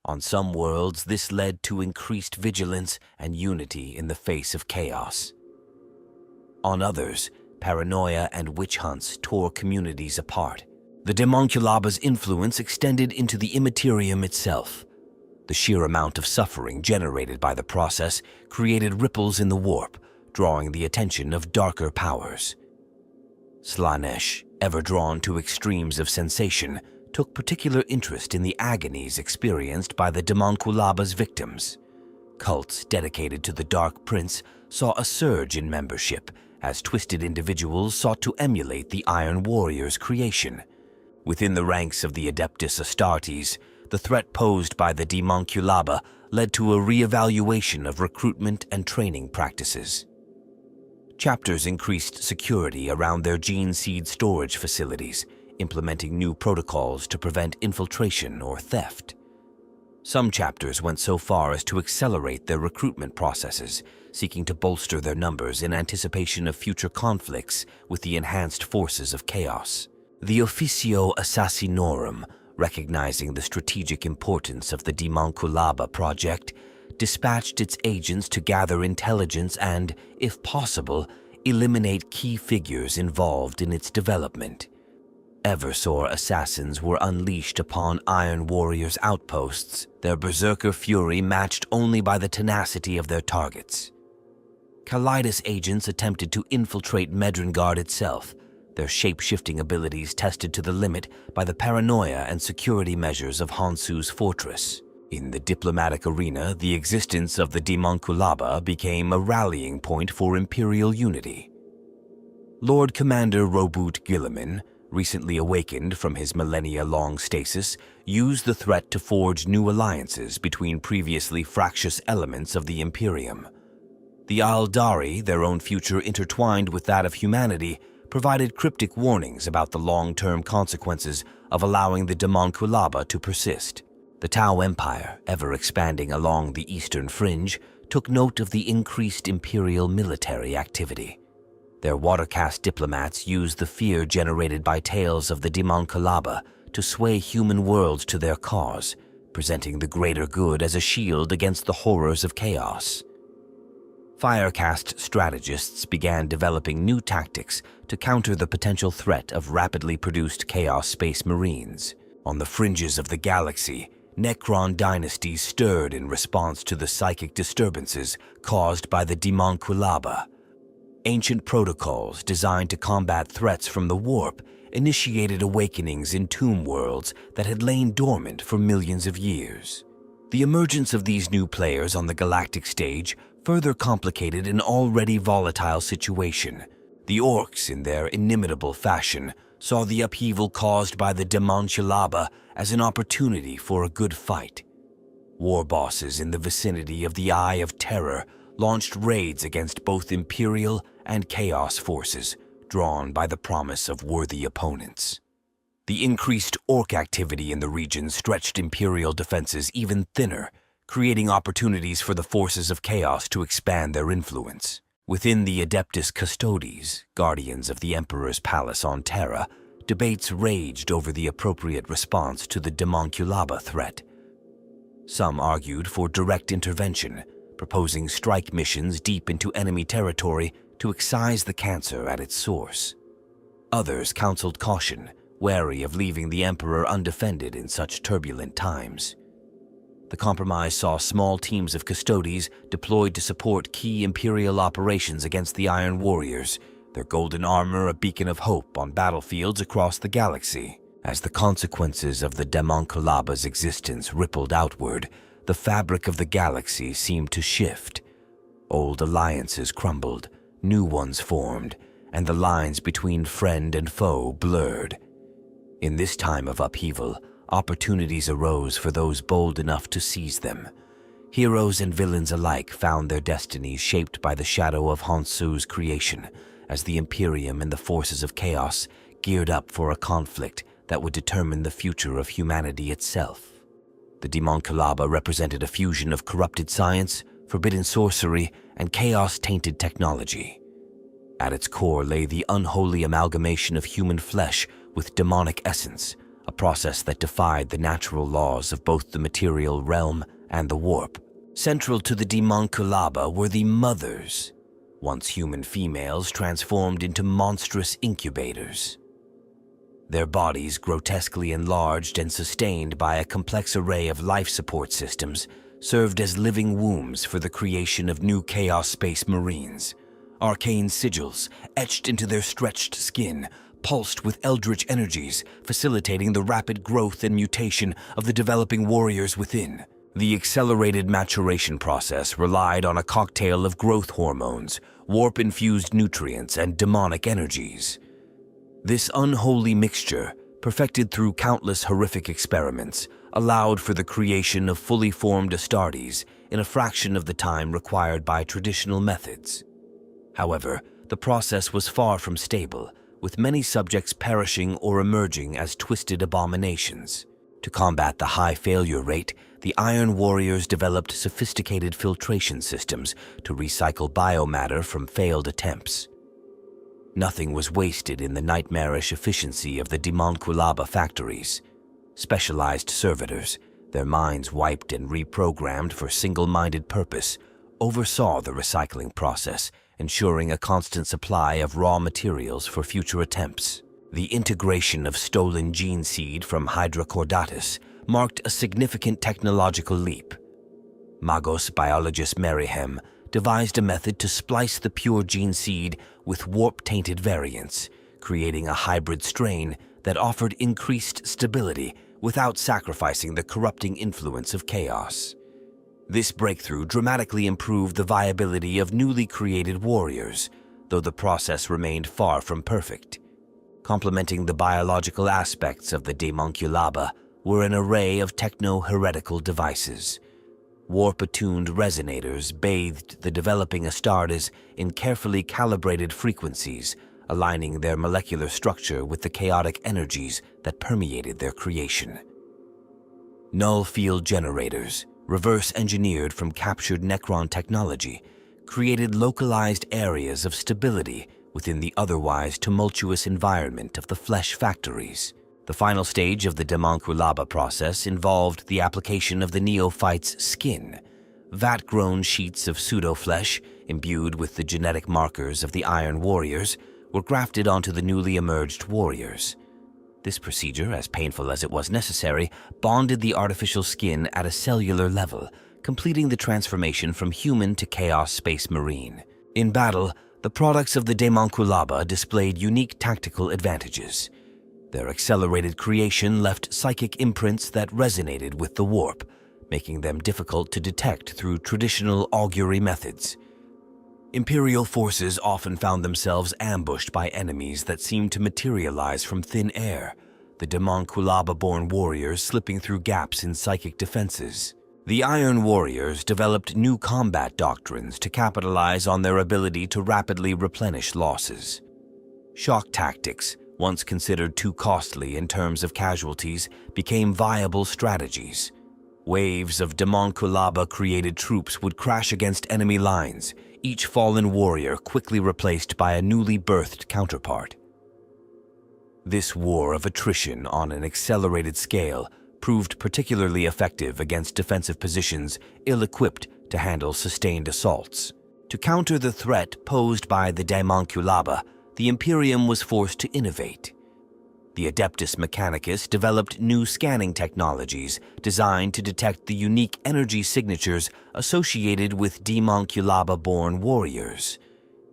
On some worlds, this led to increased vigilance and unity in the face of chaos. On others, paranoia and witch hunts tore communities apart. The Daemonculaba's influence extended into the Immaterium itself. The sheer amount of suffering generated by the process created ripples in the warp, drawing the attention of darker powers. Slaanesh, ever drawn to extremes of sensation, took particular interest in the agonies experienced by the Daemonculaba's victims. Cults dedicated to the Dark Prince saw a surge in membership as twisted individuals sought to emulate the Iron Warrior's creation. Within the ranks of the Adeptus Astartes, the threat posed by the Daemonculaba led to a re-evaluation of recruitment and training practices. Chapters increased security around their gene seed storage facilities, implementing new protocols to prevent infiltration or theft. Some chapters went so far as to accelerate their recruitment processes, seeking to bolster their numbers in anticipation of future conflicts with the enhanced forces of chaos. The Officio Assassinorum, recognizing the strategic importance of the Daemonculaba project, dispatched its agents to gather intelligence and, if possible, eliminate key figures involved in its development. Eversor assassins were unleashed upon Iron Warriors' outposts, their berserker fury matched only by the tenacity of their targets. Kalidas agents attempted to infiltrate Medrengard itself, their shape-shifting abilities tested to the limit by the paranoia and security measures of Honsou's fortress. In the diplomatic arena, the existence of the Daemonculaba became a rallying point for Imperial unity. Lord Commander Roboot Guilliman, recently awakened from his millennia-long stasis, used the threat to forge new alliances between previously fractious elements of the Imperium. The Aldari, their own future intertwined with that of humanity, provided cryptic warnings about the long-term consequences of allowing the Daemonculaba to persist. The Tau Empire, ever expanding along the eastern fringe, took note of the increased Imperial military activity. Their watercast diplomats used the fear generated by tales of the Daemonculaba to sway human worlds to their cause, presenting the greater good as a shield against the horrors of chaos. Firecast strategists began developing new tactics to counter the potential threat of rapidly produced Chaos Space Marines. On the fringes of the galaxy, Necron dynasties stirred in response to the psychic disturbances caused by the Daemonculaba. Ancient protocols designed to combat threats from the warp initiated awakenings in tomb worlds that had lain dormant for millions of years. The emergence of these new players on the galactic stage further complicated an already volatile situation. The Orcs, in their inimitable fashion, saw the upheaval caused by the Daemonculaba as an opportunity for a good fight. War bosses in the vicinity of the Eye of Terror launched raids against both Imperial and Chaos forces, drawn by the promise of worthy opponents. The increased Orc activity in the region stretched Imperial defenses even thinner, creating opportunities for the forces of chaos to expand their influence. Within the Adeptus Custodes, guardians of the Emperor's palace on Terra, debates raged over the appropriate response to the Daemonculaba threat. Some argued for direct intervention, proposing strike missions deep into enemy territory to excise the cancer at its source. Others counseled caution, wary of leaving the Emperor undefended in such turbulent times. The compromise saw small teams of Custodes deployed to support key Imperial operations against the Iron Warriors, their golden armor a beacon of hope on battlefields across the galaxy. As the consequences of the Daemonculaba's existence rippled outward, the fabric of the galaxy seemed to shift. Old alliances crumbled, new ones formed, and the lines between friend and foe blurred. In this time of upheaval, opportunities arose for those bold enough to seize them. Heroes and villains alike found their destinies shaped by the shadow of Honsou's creation, as the Imperium and the forces of chaos geared up for a conflict that would determine the future of humanity itself. The Daemonculaba represented a fusion of corrupted science, forbidden sorcery, and chaos-tainted technology. At its core lay the unholy amalgamation of human flesh with demonic essence, a process that defied the natural laws of both the material realm and the warp. Central to the Daemonculaba were the mothers, once human females transformed into monstrous incubators. Their bodies, grotesquely enlarged and sustained by a complex array of life support systems, served as living wombs for the creation of new Chaos Space Marines. Arcane sigils, etched into their stretched skin, pulsed with eldritch energies, facilitating the rapid growth and mutation of the developing warriors within. The accelerated maturation process relied on a cocktail of growth hormones, warp-infused nutrients, and demonic energies. This unholy mixture, perfected through countless horrific experiments, allowed for the creation of fully formed Astartes in a fraction of the time required by traditional methods. However, the process was far from stable, with many subjects perishing or emerging as twisted abominations. To combat the high failure rate, the Iron Warriors developed sophisticated filtration systems to recycle biomatter from failed attempts. Nothing was wasted in the nightmarish efficiency of the Daemonculaba factories. Specialized servitors, their minds wiped and reprogrammed for single-minded purpose, oversaw the recycling process, ensuring a constant supply of raw materials for future attempts. The integration of stolen gene seed from Hydra Cordatus marked a significant technological leap. Magos biologist Mayhem devised a method to splice the pure gene seed with warp-tainted variants, creating a hybrid strain that offered increased stability without sacrificing the corrupting influence of chaos. This breakthrough dramatically improved the viability of newly created warriors, though the process remained far from perfect. Complementing the biological aspects of the Daemonculaba were an array of techno-heretical devices. Warp-attuned resonators bathed the developing Astartes in carefully calibrated frequencies, aligning their molecular structure with the chaotic energies that permeated their creation. Null field generators, reverse-engineered from captured Necron technology, created localized areas of stability within the otherwise tumultuous environment of the flesh factories. The final stage of the Daemonculaba process involved the application of the neophyte's skin. Vat-grown sheets of pseudo-flesh, imbued with the genetic markers of the Iron Warriors, were grafted onto the newly emerged warriors. This procedure, as painful as it was necessary, bonded the artificial skin at a cellular level, completing the transformation from human to Chaos Space Marine. In battle, the products of the Daemonculaba displayed unique tactical advantages. Their accelerated creation left psychic imprints that resonated with the warp, making them difficult to detect through traditional augury methods. Imperial forces often found themselves ambushed by enemies that seemed to materialize from thin air, the Daemonculaba-born warriors slipping through gaps in psychic defenses. The Iron Warriors developed new combat doctrines to capitalize on their ability to rapidly replenish losses. Shock tactics, once considered too costly in terms of casualties, became viable strategies. Waves of Daemonculaba-created troops would crash against enemy lines, each fallen warrior quickly replaced by a newly birthed counterpart. This war of attrition on an accelerated scale proved particularly effective against defensive positions ill-equipped to handle sustained assaults. To counter the threat posed by the Daemonculaba, the Imperium was forced to innovate. The Adeptus Mechanicus developed new scanning technologies designed to detect the unique energy signatures associated with Daemonculaba-born warriors.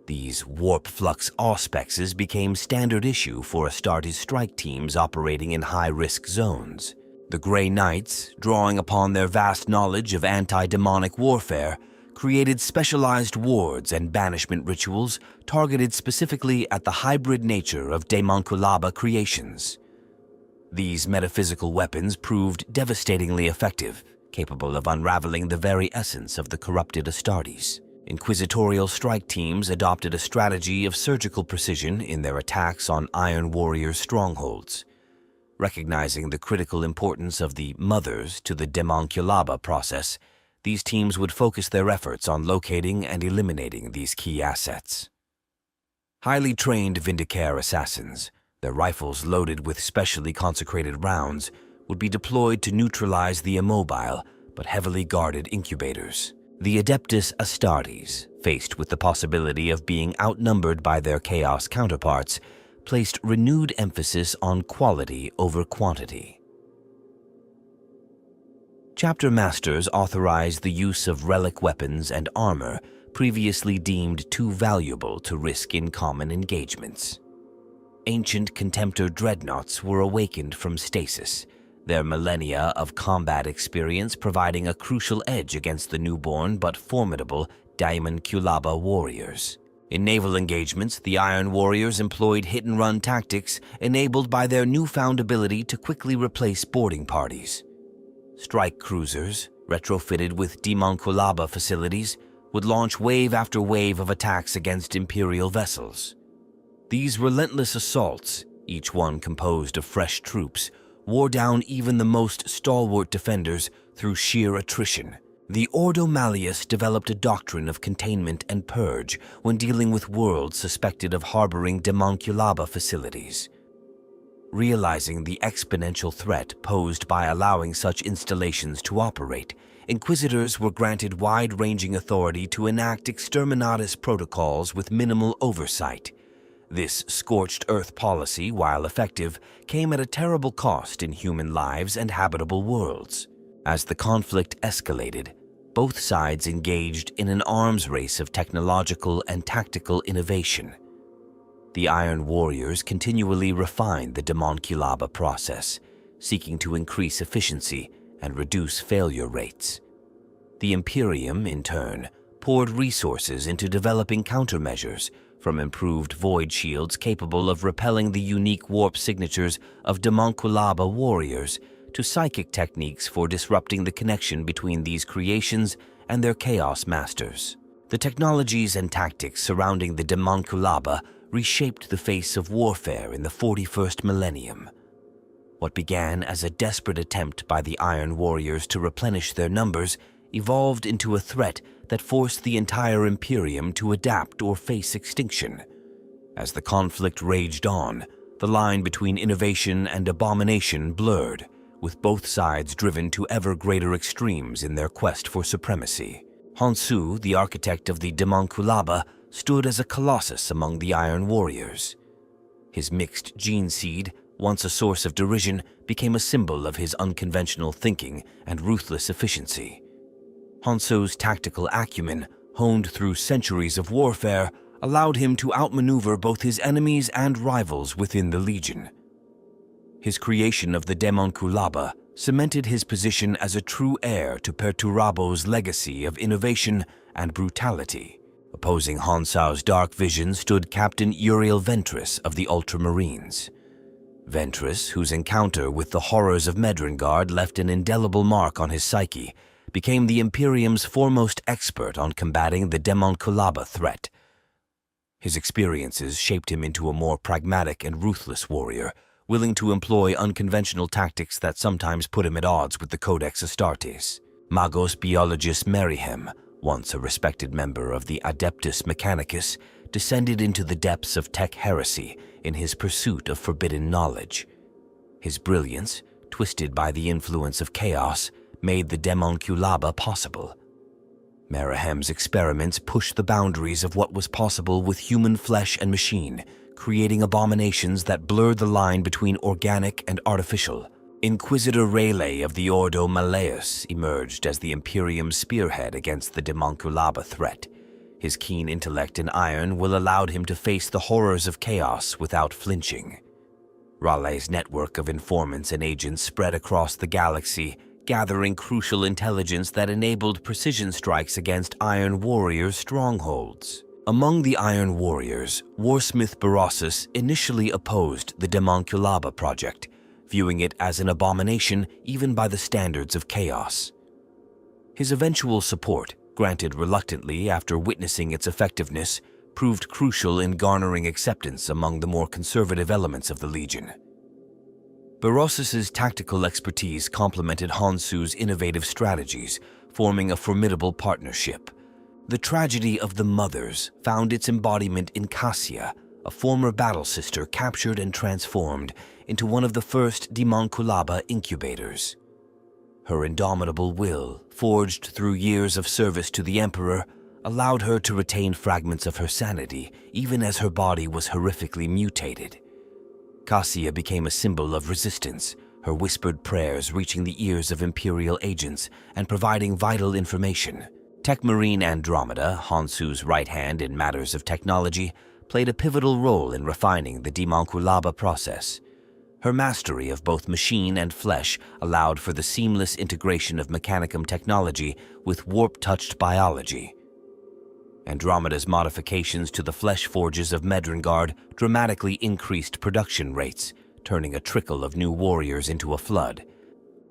These warp flux auspexes became standard issue for Astartes strike teams operating in high-risk zones. The Grey Knights, drawing upon their vast knowledge of anti-demonic warfare, created specialized wards and banishment rituals targeted specifically at the hybrid nature of Daemonculaba creations. These metaphysical weapons proved devastatingly effective, capable of unraveling the very essence of the corrupted Astartes. Inquisitorial strike teams adopted a strategy of surgical precision in their attacks on Iron Warrior strongholds. Recognizing the critical importance of the mothers to the Daemonculaba process, these teams would focus their efforts on locating and eliminating these key assets. Highly trained Vindicare assassins, their rifles loaded with specially consecrated rounds, would be deployed to neutralize the immobile but heavily guarded incubators. The Adeptus Astartes, faced with the possibility of being outnumbered by their Chaos counterparts, placed renewed emphasis on quality over quantity. Chapter Masters authorized the use of relic weapons and armor previously deemed too valuable to risk in common engagements. Ancient Contemptor dreadnoughts were awakened from stasis, their millennia of combat experience providing a crucial edge against the newborn but formidable Daemonculaba warriors. In naval engagements, the Iron Warriors employed hit-and-run tactics enabled by their newfound ability to quickly replace boarding parties. Strike cruisers, retrofitted with Daemonculaba facilities, would launch wave after wave of attacks against Imperial vessels. These relentless assaults, each one composed of fresh troops, wore down even the most stalwart defenders through sheer attrition. The Ordo Malleus developed a doctrine of containment and purge when dealing with worlds suspected of harboring Daemonculaba facilities. Realizing the exponential threat posed by allowing such installations to operate, Inquisitors were granted wide-ranging authority to enact exterminatus protocols with minimal oversight. This scorched earth policy, while effective, came at a terrible cost in human lives and habitable worlds. As the conflict escalated, both sides engaged in an arms race of technological and tactical innovation. The Iron Warriors continually refined the Daemonculaba process, seeking to increase efficiency and reduce failure rates. The Imperium, in turn, poured resources into developing countermeasures, from improved void shields capable of repelling the unique warp signatures of Daemonculaba warriors to psychic techniques for disrupting the connection between these creations and their Chaos Masters. The technologies and tactics surrounding the Daemonculaba reshaped the face of warfare in the 41st millennium. What began as a desperate attempt by the Iron Warriors to replenish their numbers evolved into a threat that forced the entire Imperium to adapt or face extinction. As the conflict raged on, the line between innovation and abomination blurred, with both sides driven to ever greater extremes in their quest for supremacy. Honsou, the architect of the Daemonculaba, stood as a colossus among the Iron Warriors. His mixed gene seed, once a source of derision, became a symbol of his unconventional thinking and ruthless efficiency. Honsou's tactical acumen, honed through centuries of warfare, allowed him to outmaneuver both his enemies and rivals within the Legion. His creation of the Daemonculaba cemented his position as a true heir to Perturabo's legacy of innovation and brutality. Opposing Honsou's dark vision stood Captain Uriel Ventress of the Ultramarines. Ventress, whose encounter with the horrors of Medrengard left an indelible mark on his psyche, became the Imperium's foremost expert on combating the Daemonculaba threat. His experiences shaped him into a more pragmatic and ruthless warrior, willing to employ unconventional tactics that sometimes put him at odds with the Codex Astartes. Magos Biologus Merihem, once a respected member of the Adeptus Mechanicus, descended into the depths of tech heresy in his pursuit of forbidden knowledge. His brilliance, twisted by the influence of chaos, made the Daemonculaba possible. Merihem's experiments pushed the boundaries of what was possible with human flesh and machine, creating abominations that blurred the line between organic and artificial. Inquisitor Rayleigh of the Ordo Malleus emerged as the Imperium's spearhead against the Daemonculaba threat. His keen intellect in iron will allowed him to face the horrors of chaos without flinching. Raleigh's network of informants and agents spread across the galaxy, gathering crucial intelligence that enabled precision strikes against Iron Warriors' strongholds. Among the Iron Warriors, Warsmith Honsou initially opposed the Daemonculaba project, viewing it as an abomination even by the standards of chaos. His eventual support, granted reluctantly after witnessing its effectiveness, proved crucial in garnering acceptance among the more conservative elements of the Legion. Honsou's tactical expertise complemented Honsou's innovative strategies, forming a formidable partnership. The tragedy of the Mothers found its embodiment in Cassia, a former battle sister captured and transformed into one of the first Daemonculaba incubators. Her indomitable will, forged through years of service to the Emperor, allowed her to retain fragments of her sanity even as her body was horrifically mutated. Cassia became a symbol of resistance, her whispered prayers reaching the ears of Imperial agents and providing vital information. Techmarine Andromeda, Honsou's right hand in matters of technology, played a pivotal role in refining the Daemonculaba process. Her mastery of both machine and flesh allowed for the seamless integration of Mechanicum technology with warp-touched biology. Andromeda's modifications to the flesh forges of Medringard dramatically increased production rates, turning a trickle of new warriors into a flood.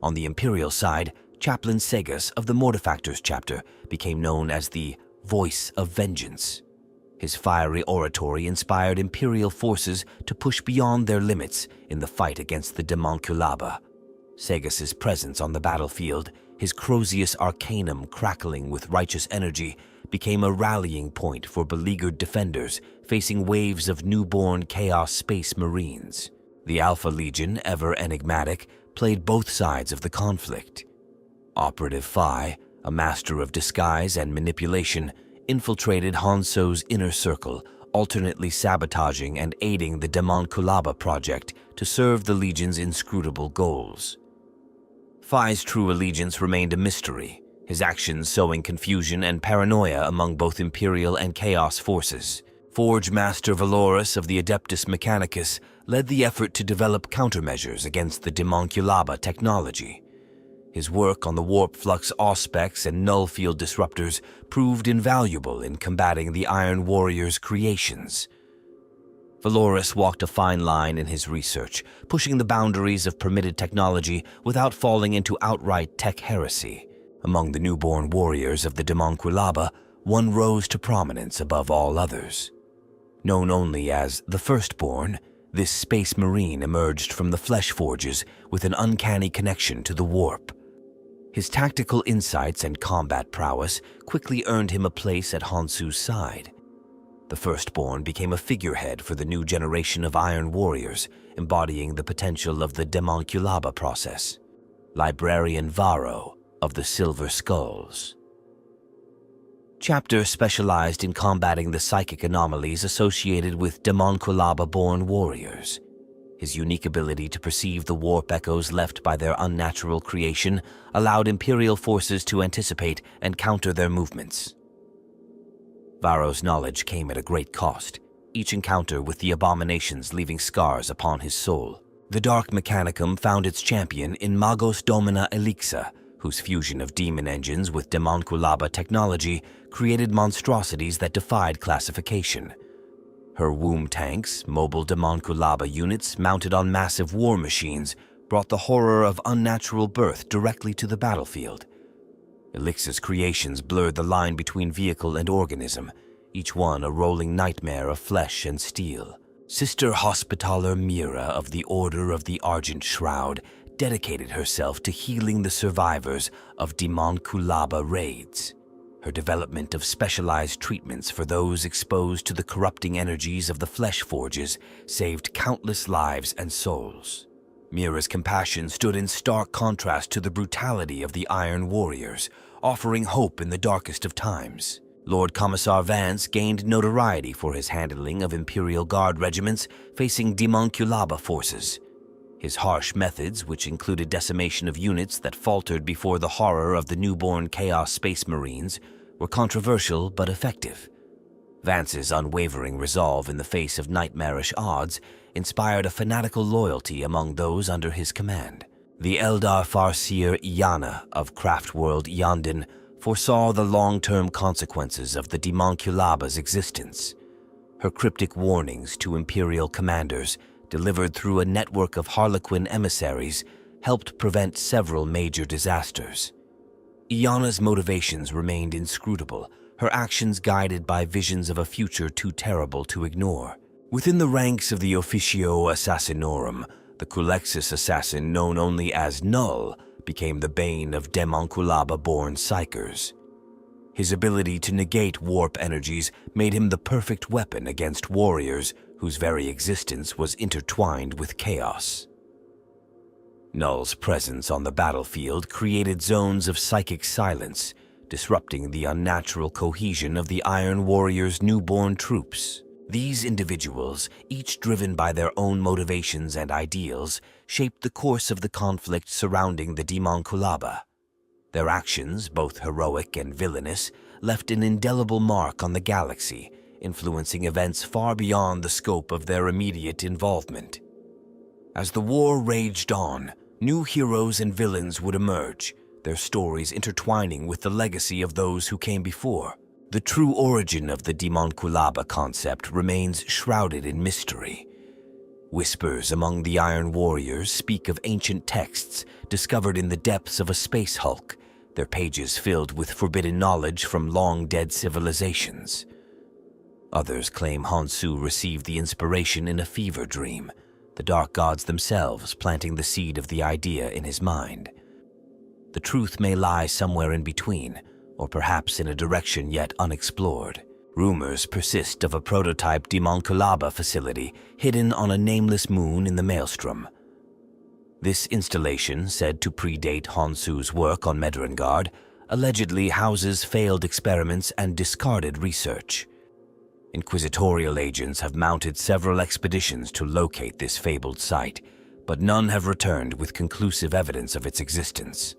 On the Imperial side, Chaplain Segas of the Mortifactors chapter became known as the Voice of Vengeance. His fiery oratory inspired Imperial forces to push beyond their limits in the fight against the Daemonculaba. Segas's presence on the battlefield, his Crozius Arcanum crackling with righteous energy, became a rallying point for beleaguered defenders facing waves of newborn Chaos Space Marines. The Alpha Legion, ever enigmatic, played both sides of the conflict. Operative Phi, a master of disguise and manipulation, infiltrated Honsou's inner circle, alternately sabotaging and aiding the Daemonculaba project to serve the Legion's inscrutable goals. Phi's true allegiance remained a mystery, his actions sowing confusion and paranoia among both Imperial and Chaos forces. Forge Master Valorous of the Adeptus Mechanicus led the effort to develop countermeasures against the Daemonculaba technology. His work on the warp flux auspex and null field disruptors proved invaluable in combating the Iron Warrior's creations. Valorous walked a fine line in his research, pushing the boundaries of permitted technology without falling into outright tech heresy. Among the newborn warriors of the Daemonculaba, one rose to prominence above all others. Known only as the Firstborn, this Space Marine emerged from the Flesh Forges with an uncanny connection to the warp. His tactical insights and combat prowess quickly earned him a place at Honsou's side. The Firstborn became a figurehead for the new generation of Iron Warriors, embodying the potential of the Daemonculaba process. Librarian Varro of the Silver Skulls. Chapter specialized in combating the psychic anomalies associated with Daemonculaba-born warriors. His unique ability to perceive the warp echoes left by their unnatural creation allowed Imperial forces to anticipate and counter their movements. Varro's knowledge came at a great cost, each encounter with the abominations leaving scars upon his soul. The Dark Mechanicum found its champion in Magos Domina Elixa, whose fusion of demon engines with Daemonculaba technology created monstrosities that defied classification. Her womb tanks, mobile Daemonculaba units mounted on massive war machines, brought the horror of unnatural birth directly to the battlefield. Elixir's creations blurred the line between vehicle and organism, each one a rolling nightmare of flesh and steel. Sister Hospitaller Mira of the Order of the Argent Shroud dedicated herself to healing the survivors of Daemonculaba raids. Her development of specialized treatments for those exposed to the corrupting energies of the Flesh Forges saved countless lives and souls. Mira's compassion stood in stark contrast to the brutality of the Iron Warriors, offering hope in the darkest of times. Lord Commissar Vance gained notoriety for his handling of Imperial Guard regiments facing Daemonculaba forces. His harsh methods, which included decimation of units that faltered before the horror of the newborn Chaos Space Marines, were controversial but effective. Vance's unwavering resolve in the face of nightmarish odds inspired a fanatical loyalty among those under his command. The Eldar Farseer Iana of Craftworld Yondon foresaw the long-term consequences of the Daemonculaba's existence. Her cryptic warnings to Imperial commanders, delivered through a network of Harlequin emissaries, helped prevent several major disasters. Iana's motivations remained inscrutable, her actions guided by visions of a future too terrible to ignore. Within the ranks of the Officio Assassinorum, the Culexus assassin known only as Null became the bane of Daemonculaba-born psychers. His ability to negate warp energies made him the perfect weapon against warriors whose very existence was intertwined with chaos. Null's presence on the battlefield created zones of psychic silence, disrupting the unnatural cohesion of the Iron Warrior's newborn troops. These individuals, each driven by their own motivations and ideals, shaped the course of the conflict surrounding the Daemonculaba. Their actions, both heroic and villainous, left an indelible mark on the galaxy, influencing events far beyond the scope of their immediate involvement. As the war raged on, new heroes and villains would emerge, their stories intertwining with the legacy of those who came before. The true origin of the Daemonculaba concept remains shrouded in mystery. Whispers among the Iron Warriors speak of ancient texts discovered in the depths of a space hulk, their pages filled with forbidden knowledge from long-dead civilizations. Others claim Honsou received the inspiration in a fever dream, the dark gods themselves planting the seed of the idea in his mind. The truth may lie somewhere in between, or perhaps in a direction yet unexplored. Rumors persist of a prototype Daemonculaba facility hidden on a nameless moon in the Maelstrom. This installation, said to predate Honsou's work on Medrengard, allegedly houses failed experiments and discarded research. Inquisitorial agents have mounted several expeditions to locate this fabled site, but none have returned with conclusive evidence of its existence.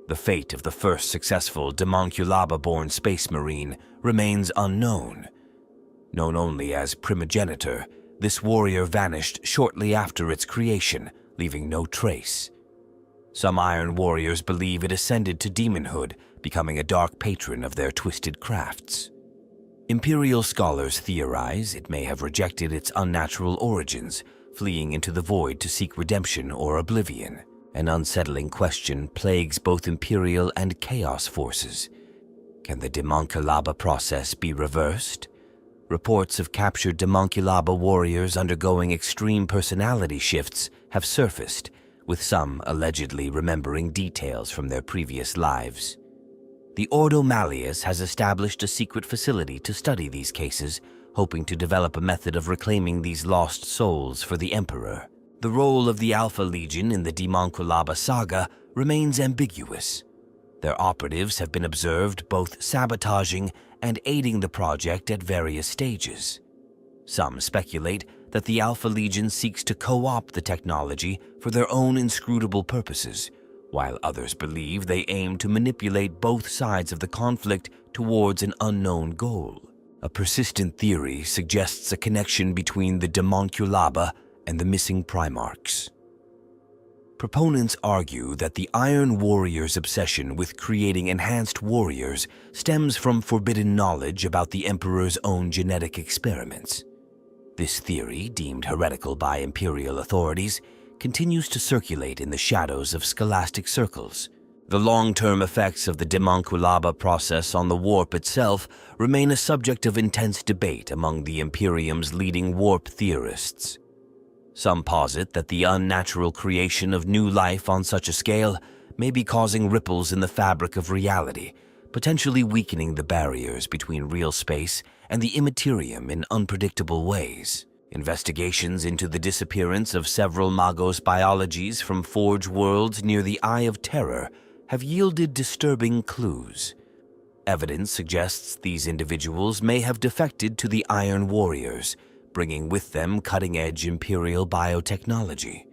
The fate of the first successful Daemonculaba-born space marine remains unknown. Known only as Primogenitor, this warrior vanished shortly after its creation, leaving no trace. Some Iron Warriors believe it ascended to demonhood, becoming a dark patron of their twisted crafts. Imperial scholars theorize it may have rejected its unnatural origins, fleeing into the void to seek redemption or oblivion. An unsettling question plagues both Imperial and Chaos forces. Can the Daemonculaba process be reversed? Reports of captured Daemonculaba warriors undergoing extreme personality shifts have surfaced, with some allegedly remembering details from their previous lives. The Ordo Malleus has established a secret facility to study these cases, hoping to develop a method of reclaiming these lost souls for the Emperor. The role of the Alpha Legion in the Daemonculaba saga remains ambiguous. Their operatives have been observed both sabotaging and aiding the project at various stages. Some speculate that the Alpha Legion seeks to co-opt the technology for their own inscrutable purposes, while others believe they aim to manipulate both sides of the conflict towards an unknown goal. A persistent theory suggests a connection between the Daemonculaba and the missing Primarchs. Proponents argue that the Iron Warrior's obsession with creating enhanced warriors stems from forbidden knowledge about the Emperor's own genetic experiments. This theory, deemed heretical by Imperial authorities, continues to circulate in the shadows of scholastic circles. The long-term effects of the Daemonculaba process on the warp itself remain a subject of intense debate among the Imperium's leading warp theorists. Some posit that the unnatural creation of new life on such a scale may be causing ripples in the fabric of reality, potentially weakening the barriers between real space and the immaterium in unpredictable ways. Investigations into the disappearance of several Magos biologies from Forge worlds near the Eye of Terror have yielded disturbing clues. Evidence suggests these individuals may have defected to the Iron Warriors, bringing with them cutting-edge Imperial biotechnology.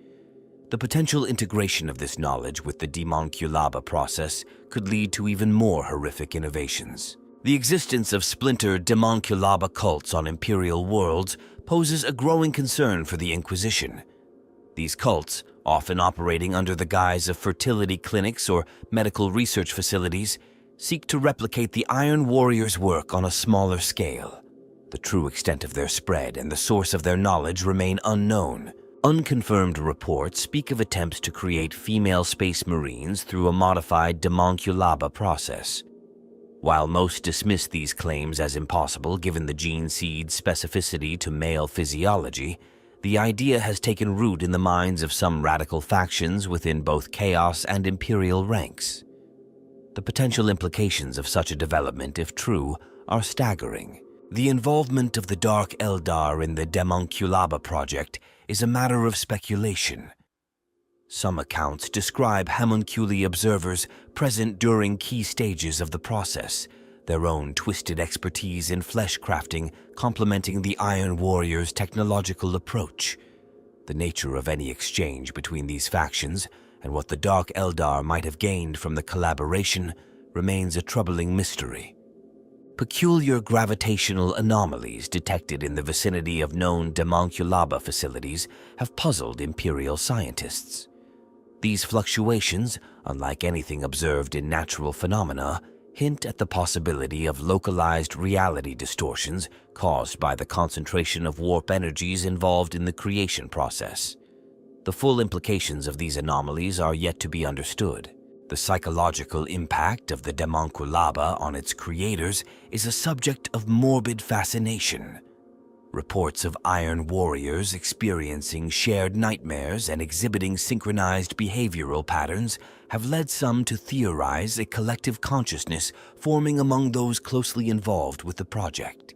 The potential integration of this knowledge with the Daemonculaba process could lead to even more horrific innovations. The existence of splintered Daemonculaba cults on Imperial worlds poses a growing concern for the Inquisition. These cults, often operating under the guise of fertility clinics or medical research facilities, seek to replicate the Iron Warriors' work on a smaller scale. The true extent of their spread and the source of their knowledge remain unknown. Unconfirmed reports speak of attempts to create female space marines through a modified Daemonculaba process. While most dismiss these claims as impossible given the gene seed's specificity to male physiology, the idea has taken root in the minds of some radical factions within both Chaos and Imperial ranks. The potential implications of such a development, if true, are staggering. The involvement of the Dark Eldar in the Daemonculaba project is a matter of speculation. Some accounts describe homunculi observers present during key stages of the process, their own twisted expertise in flesh crafting complementing the Iron Warriors' technological approach. The nature of any exchange between these factions and what the Dark Eldar might have gained from the collaboration remains a troubling mystery. Peculiar gravitational anomalies detected in the vicinity of known Daemonculaba facilities have puzzled Imperial scientists. These fluctuations, unlike anything observed in natural phenomena, hint at the possibility of localized reality distortions caused by the concentration of warp energies involved in the creation process. The full implications of these anomalies are yet to be understood. The psychological impact of the Daemonculaba on its creators is a subject of morbid fascination. Reports of Iron Warriors experiencing shared nightmares and exhibiting synchronized behavioral patterns have led some to theorize a collective consciousness forming among those closely involved with the project.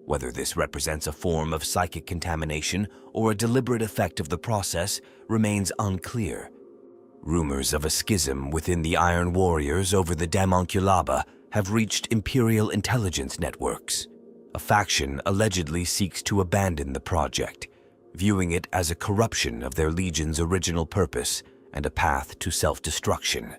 Whether this represents a form of psychic contamination or a deliberate effect of the process remains unclear. Rumors of a schism within the Iron Warriors over the Daemonculaba have reached Imperial intelligence networks. A faction allegedly seeks to abandon the project, viewing it as a corruption of their Legion's original purpose and a path to self-destruction.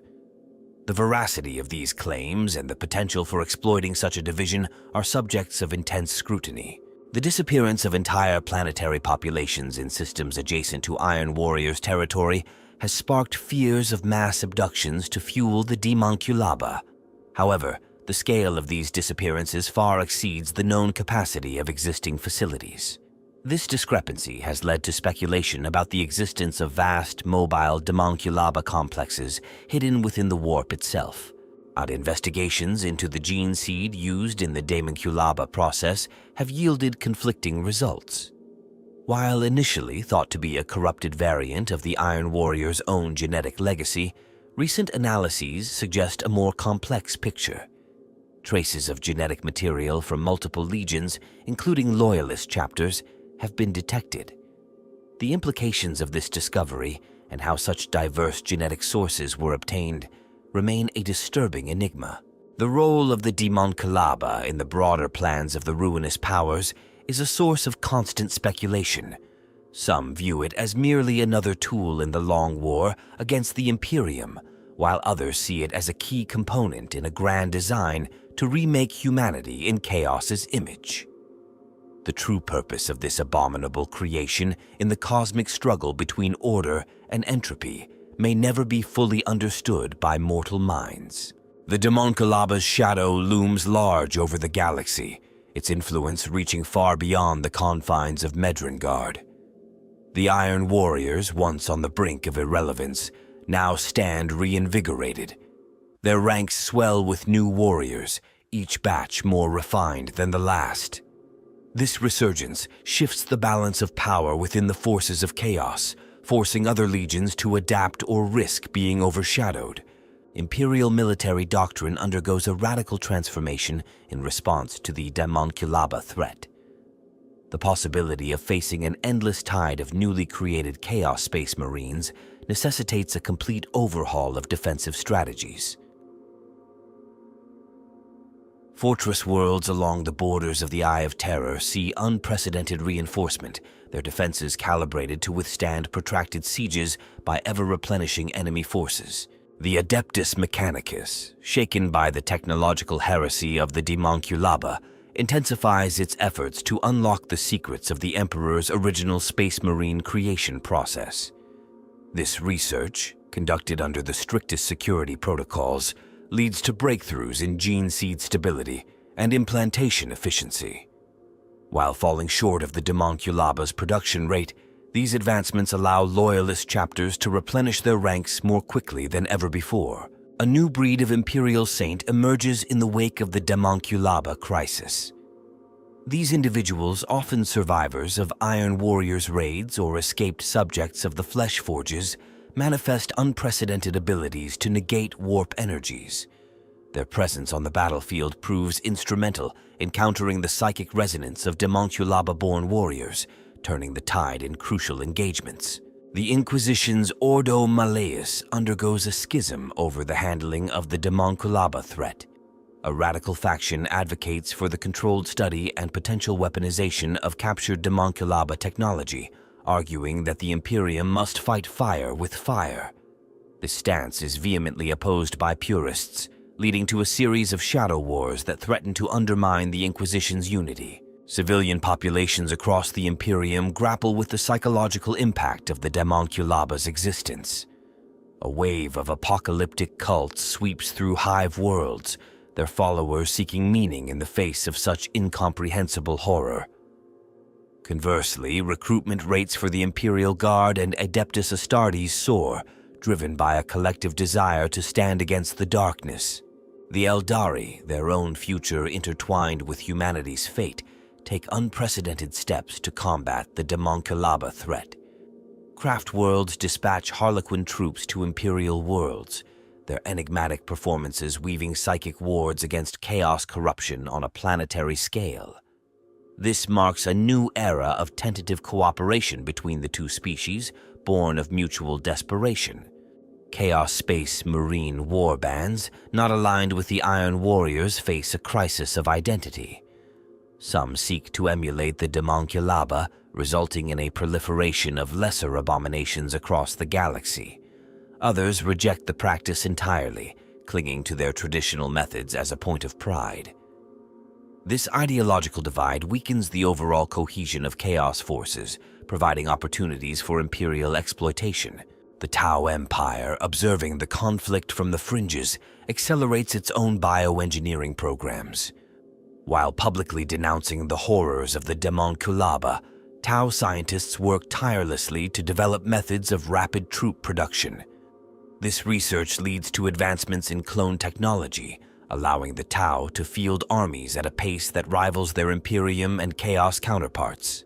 The veracity of these claims and the potential for exploiting such a division are subjects of intense scrutiny. The disappearance of entire planetary populations in systems adjacent to Iron Warriors' territory has sparked fears of mass abductions to fuel the Daemonculaba. However, the scale of these disappearances far exceeds the known capacity of existing facilities. This discrepancy has led to speculation about the existence of vast, mobile Daemonculaba complexes hidden within the warp itself. Odd investigations into the gene seed used in the Daemonculaba process have yielded conflicting results. While initially thought to be a corrupted variant of the Iron Warrior's own genetic legacy, recent analyses suggest a more complex picture. Traces of genetic material from multiple legions, including loyalist chapters, have been detected. The implications of this discovery and how such diverse genetic sources were obtained remain a disturbing enigma. The role of the Daemonculaba in the broader plans of the ruinous powers is a source of constant speculation. Some view it as merely another tool in the long war against the Imperium, while others see it as a key component in a grand design to remake humanity in Chaos's image. The true purpose of this abominable creation in the cosmic struggle between order and entropy may never be fully understood by mortal minds. The Daemonculaba's shadow looms large over the galaxy, its influence reaching far beyond the confines of Medrengard. The Iron Warriors, once on the brink of irrelevance, now stand reinvigorated. Their ranks swell with new warriors, each batch more refined than the last. This resurgence shifts the balance of power within the forces of Chaos, forcing other legions to adapt or risk being overshadowed. Imperial military doctrine undergoes a radical transformation in response to the Daemonculaba threat. The possibility of facing an endless tide of newly created Chaos Space Marines necessitates a complete overhaul of defensive strategies. Fortress worlds along the borders of the Eye of Terror see unprecedented reinforcement, their defenses calibrated to withstand protracted sieges by ever-replenishing enemy forces. The Adeptus Mechanicus, shaken by the technological heresy of the Daemonculaba, intensifies its efforts to unlock the secrets of the Emperor's original Space Marine creation process. This research, conducted under the strictest security protocols, leads to breakthroughs in gene seed stability and implantation efficiency. While falling short of the Daemonculaba's production rate, these advancements allow loyalist chapters to replenish their ranks more quickly than ever before. A new breed of Imperial Saint emerges in the wake of the Daemonculaba crisis. These individuals, often survivors of Iron Warriors' raids or escaped subjects of the Flesh Forges, manifest unprecedented abilities to negate warp energies. Their presence on the battlefield proves instrumental in countering the psychic resonance of Daemonculaba-born warriors, turning the tide in crucial engagements. The Inquisition's Ordo Malleus undergoes a schism over the handling of the Daemonculaba threat. A radical faction advocates for the controlled study and potential weaponization of captured Daemonculaba technology, arguing that the Imperium must fight fire with fire. This stance is vehemently opposed by purists, leading to a series of shadow wars that threaten to undermine the Inquisition's unity. Civilian populations across the Imperium grapple with the psychological impact of the Daemonculaba's existence. A wave of apocalyptic cults sweeps through hive worlds, their followers seeking meaning in the face of such incomprehensible horror. Conversely, recruitment rates for the Imperial Guard and Adeptus Astartes soar, driven by a collective desire to stand against the darkness. The Eldari, their own future intertwined with humanity's fate, take unprecedented steps to combat the Daemonculaba threat. Craft worlds dispatch Harlequin troops to Imperial worlds, their enigmatic performances weaving psychic wards against chaos corruption on a planetary scale. This marks a new era of tentative cooperation between the two species, born of mutual desperation. Chaos Space Marine war bands, not aligned with the Iron Warriors, face a crisis of identity. Some seek to emulate the Daemonculaba, resulting in a proliferation of lesser abominations across the galaxy. Others reject the practice entirely, clinging to their traditional methods as a point of pride. This ideological divide weakens the overall cohesion of Chaos forces, providing opportunities for Imperial exploitation. The Tau Empire, observing the conflict from the fringes, accelerates its own bioengineering programs. While publicly denouncing the horrors of the Daemonculaba, Tau scientists work tirelessly to develop methods of rapid troop production. This research leads to advancements in clone technology, allowing the Tau to field armies at a pace that rivals their Imperium and Chaos counterparts.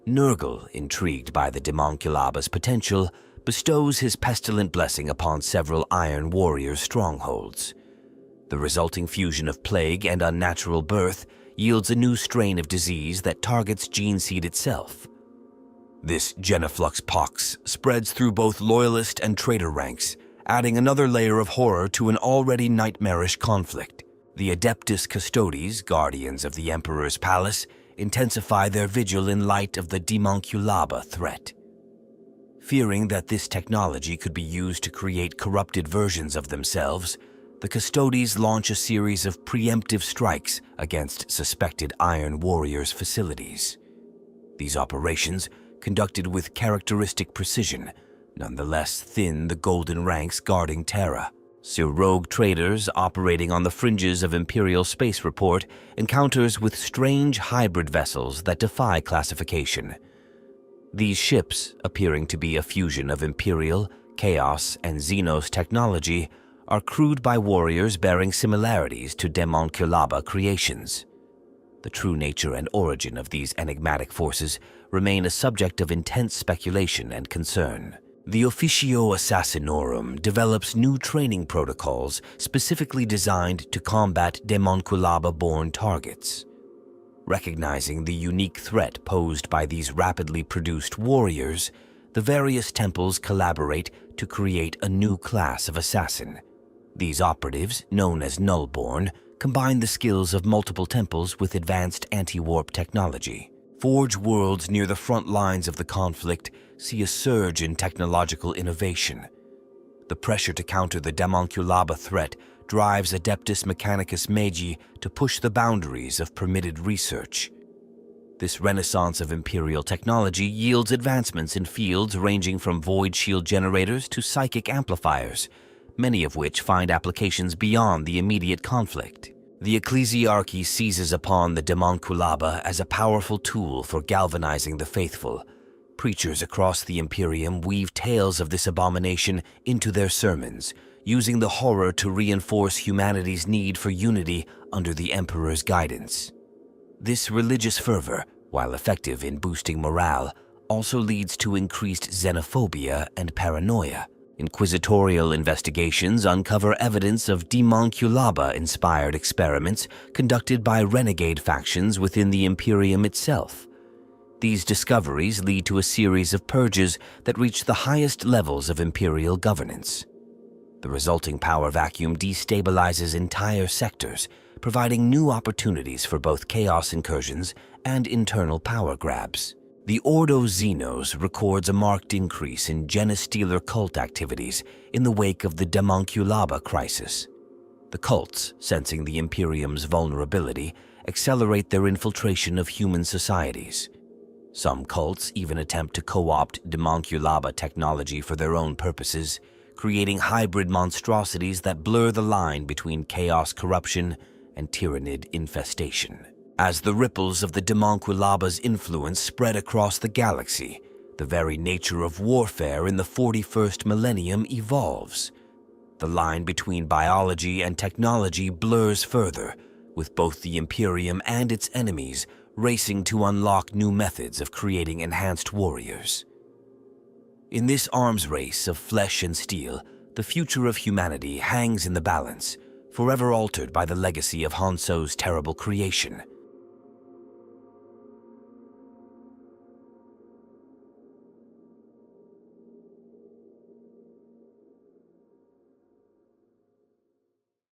Nurgle, intrigued by the Daemonculaba's potential, bestows his pestilent blessing upon several Iron Warrior strongholds. The resulting fusion of plague and unnatural birth yields a new strain of disease that targets gene seed itself. This geniflux pox spreads through both loyalist and traitor ranks, adding another layer of horror to an already nightmarish conflict. The Adeptus Custodes, guardians of the Emperor's palace, intensify their vigil in light of the Daemonculaba threat. Fearing that this technology could be used to create corrupted versions of themselves, the Custodes launch a series of preemptive strikes against suspected Iron Warriors' facilities. These operations, conducted with characteristic precision, nonetheless thin the golden ranks guarding Terra. So rogue traders operating on the fringes of Imperial Space Report encounters with strange hybrid vessels that defy classification. These ships, appearing to be a fusion of Imperial, Chaos, and Xenos technology, are crewed by warriors bearing similarities to Daemonculaba creations. The true nature and origin of these enigmatic forces remain a subject of intense speculation and concern. The Officio Assassinorum develops new training protocols specifically designed to combat Daemonculaba-born targets. Recognizing the unique threat posed by these rapidly produced warriors, the various temples collaborate to create a new class of assassin. These operatives, known as Nullborn, combine the skills of multiple temples with advanced anti-warp technology. Forge worlds near the front lines of the conflict see a surge in technological innovation. The pressure to counter the Daemonculaba threat drives Adeptus Mechanicus Magi to push the boundaries of permitted research. This renaissance of Imperial technology yields advancements in fields ranging from void shield generators to psychic amplifiers, many of which find applications beyond the immediate conflict. The Ecclesiarchy seizes upon the Daemonculaba as a powerful tool for galvanizing the faithful. Preachers across the Imperium weave tales of this abomination into their sermons, using the horror to reinforce humanity's need for unity under the Emperor's guidance. This religious fervor, while effective in boosting morale, also leads to increased xenophobia and paranoia. Inquisitorial investigations uncover evidence of Daemonculaba-inspired experiments conducted by renegade factions within the Imperium itself. These discoveries lead to a series of purges that reach the highest levels of Imperial governance. The resulting power vacuum destabilizes entire sectors, providing new opportunities for both chaos incursions and internal power grabs. The Ordo Xenos records a marked increase in Genestealer cult activities in the wake of the Daemonculaba crisis. The cults, sensing the Imperium's vulnerability, accelerate their infiltration of human societies. Some cults even attempt to co-opt Daemonculaba technology for their own purposes, creating hybrid monstrosities that blur the line between chaos corruption and tyrannid infestation. As the ripples of the Daemonculaba's influence spread across the galaxy, the very nature of warfare in the 41st millennium evolves. The line between biology and technology blurs further, with both the Imperium and its enemies racing to unlock new methods of creating enhanced warriors. In this arms race of flesh and steel, the future of humanity hangs in the balance, forever altered by the legacy of Honsou's terrible creation.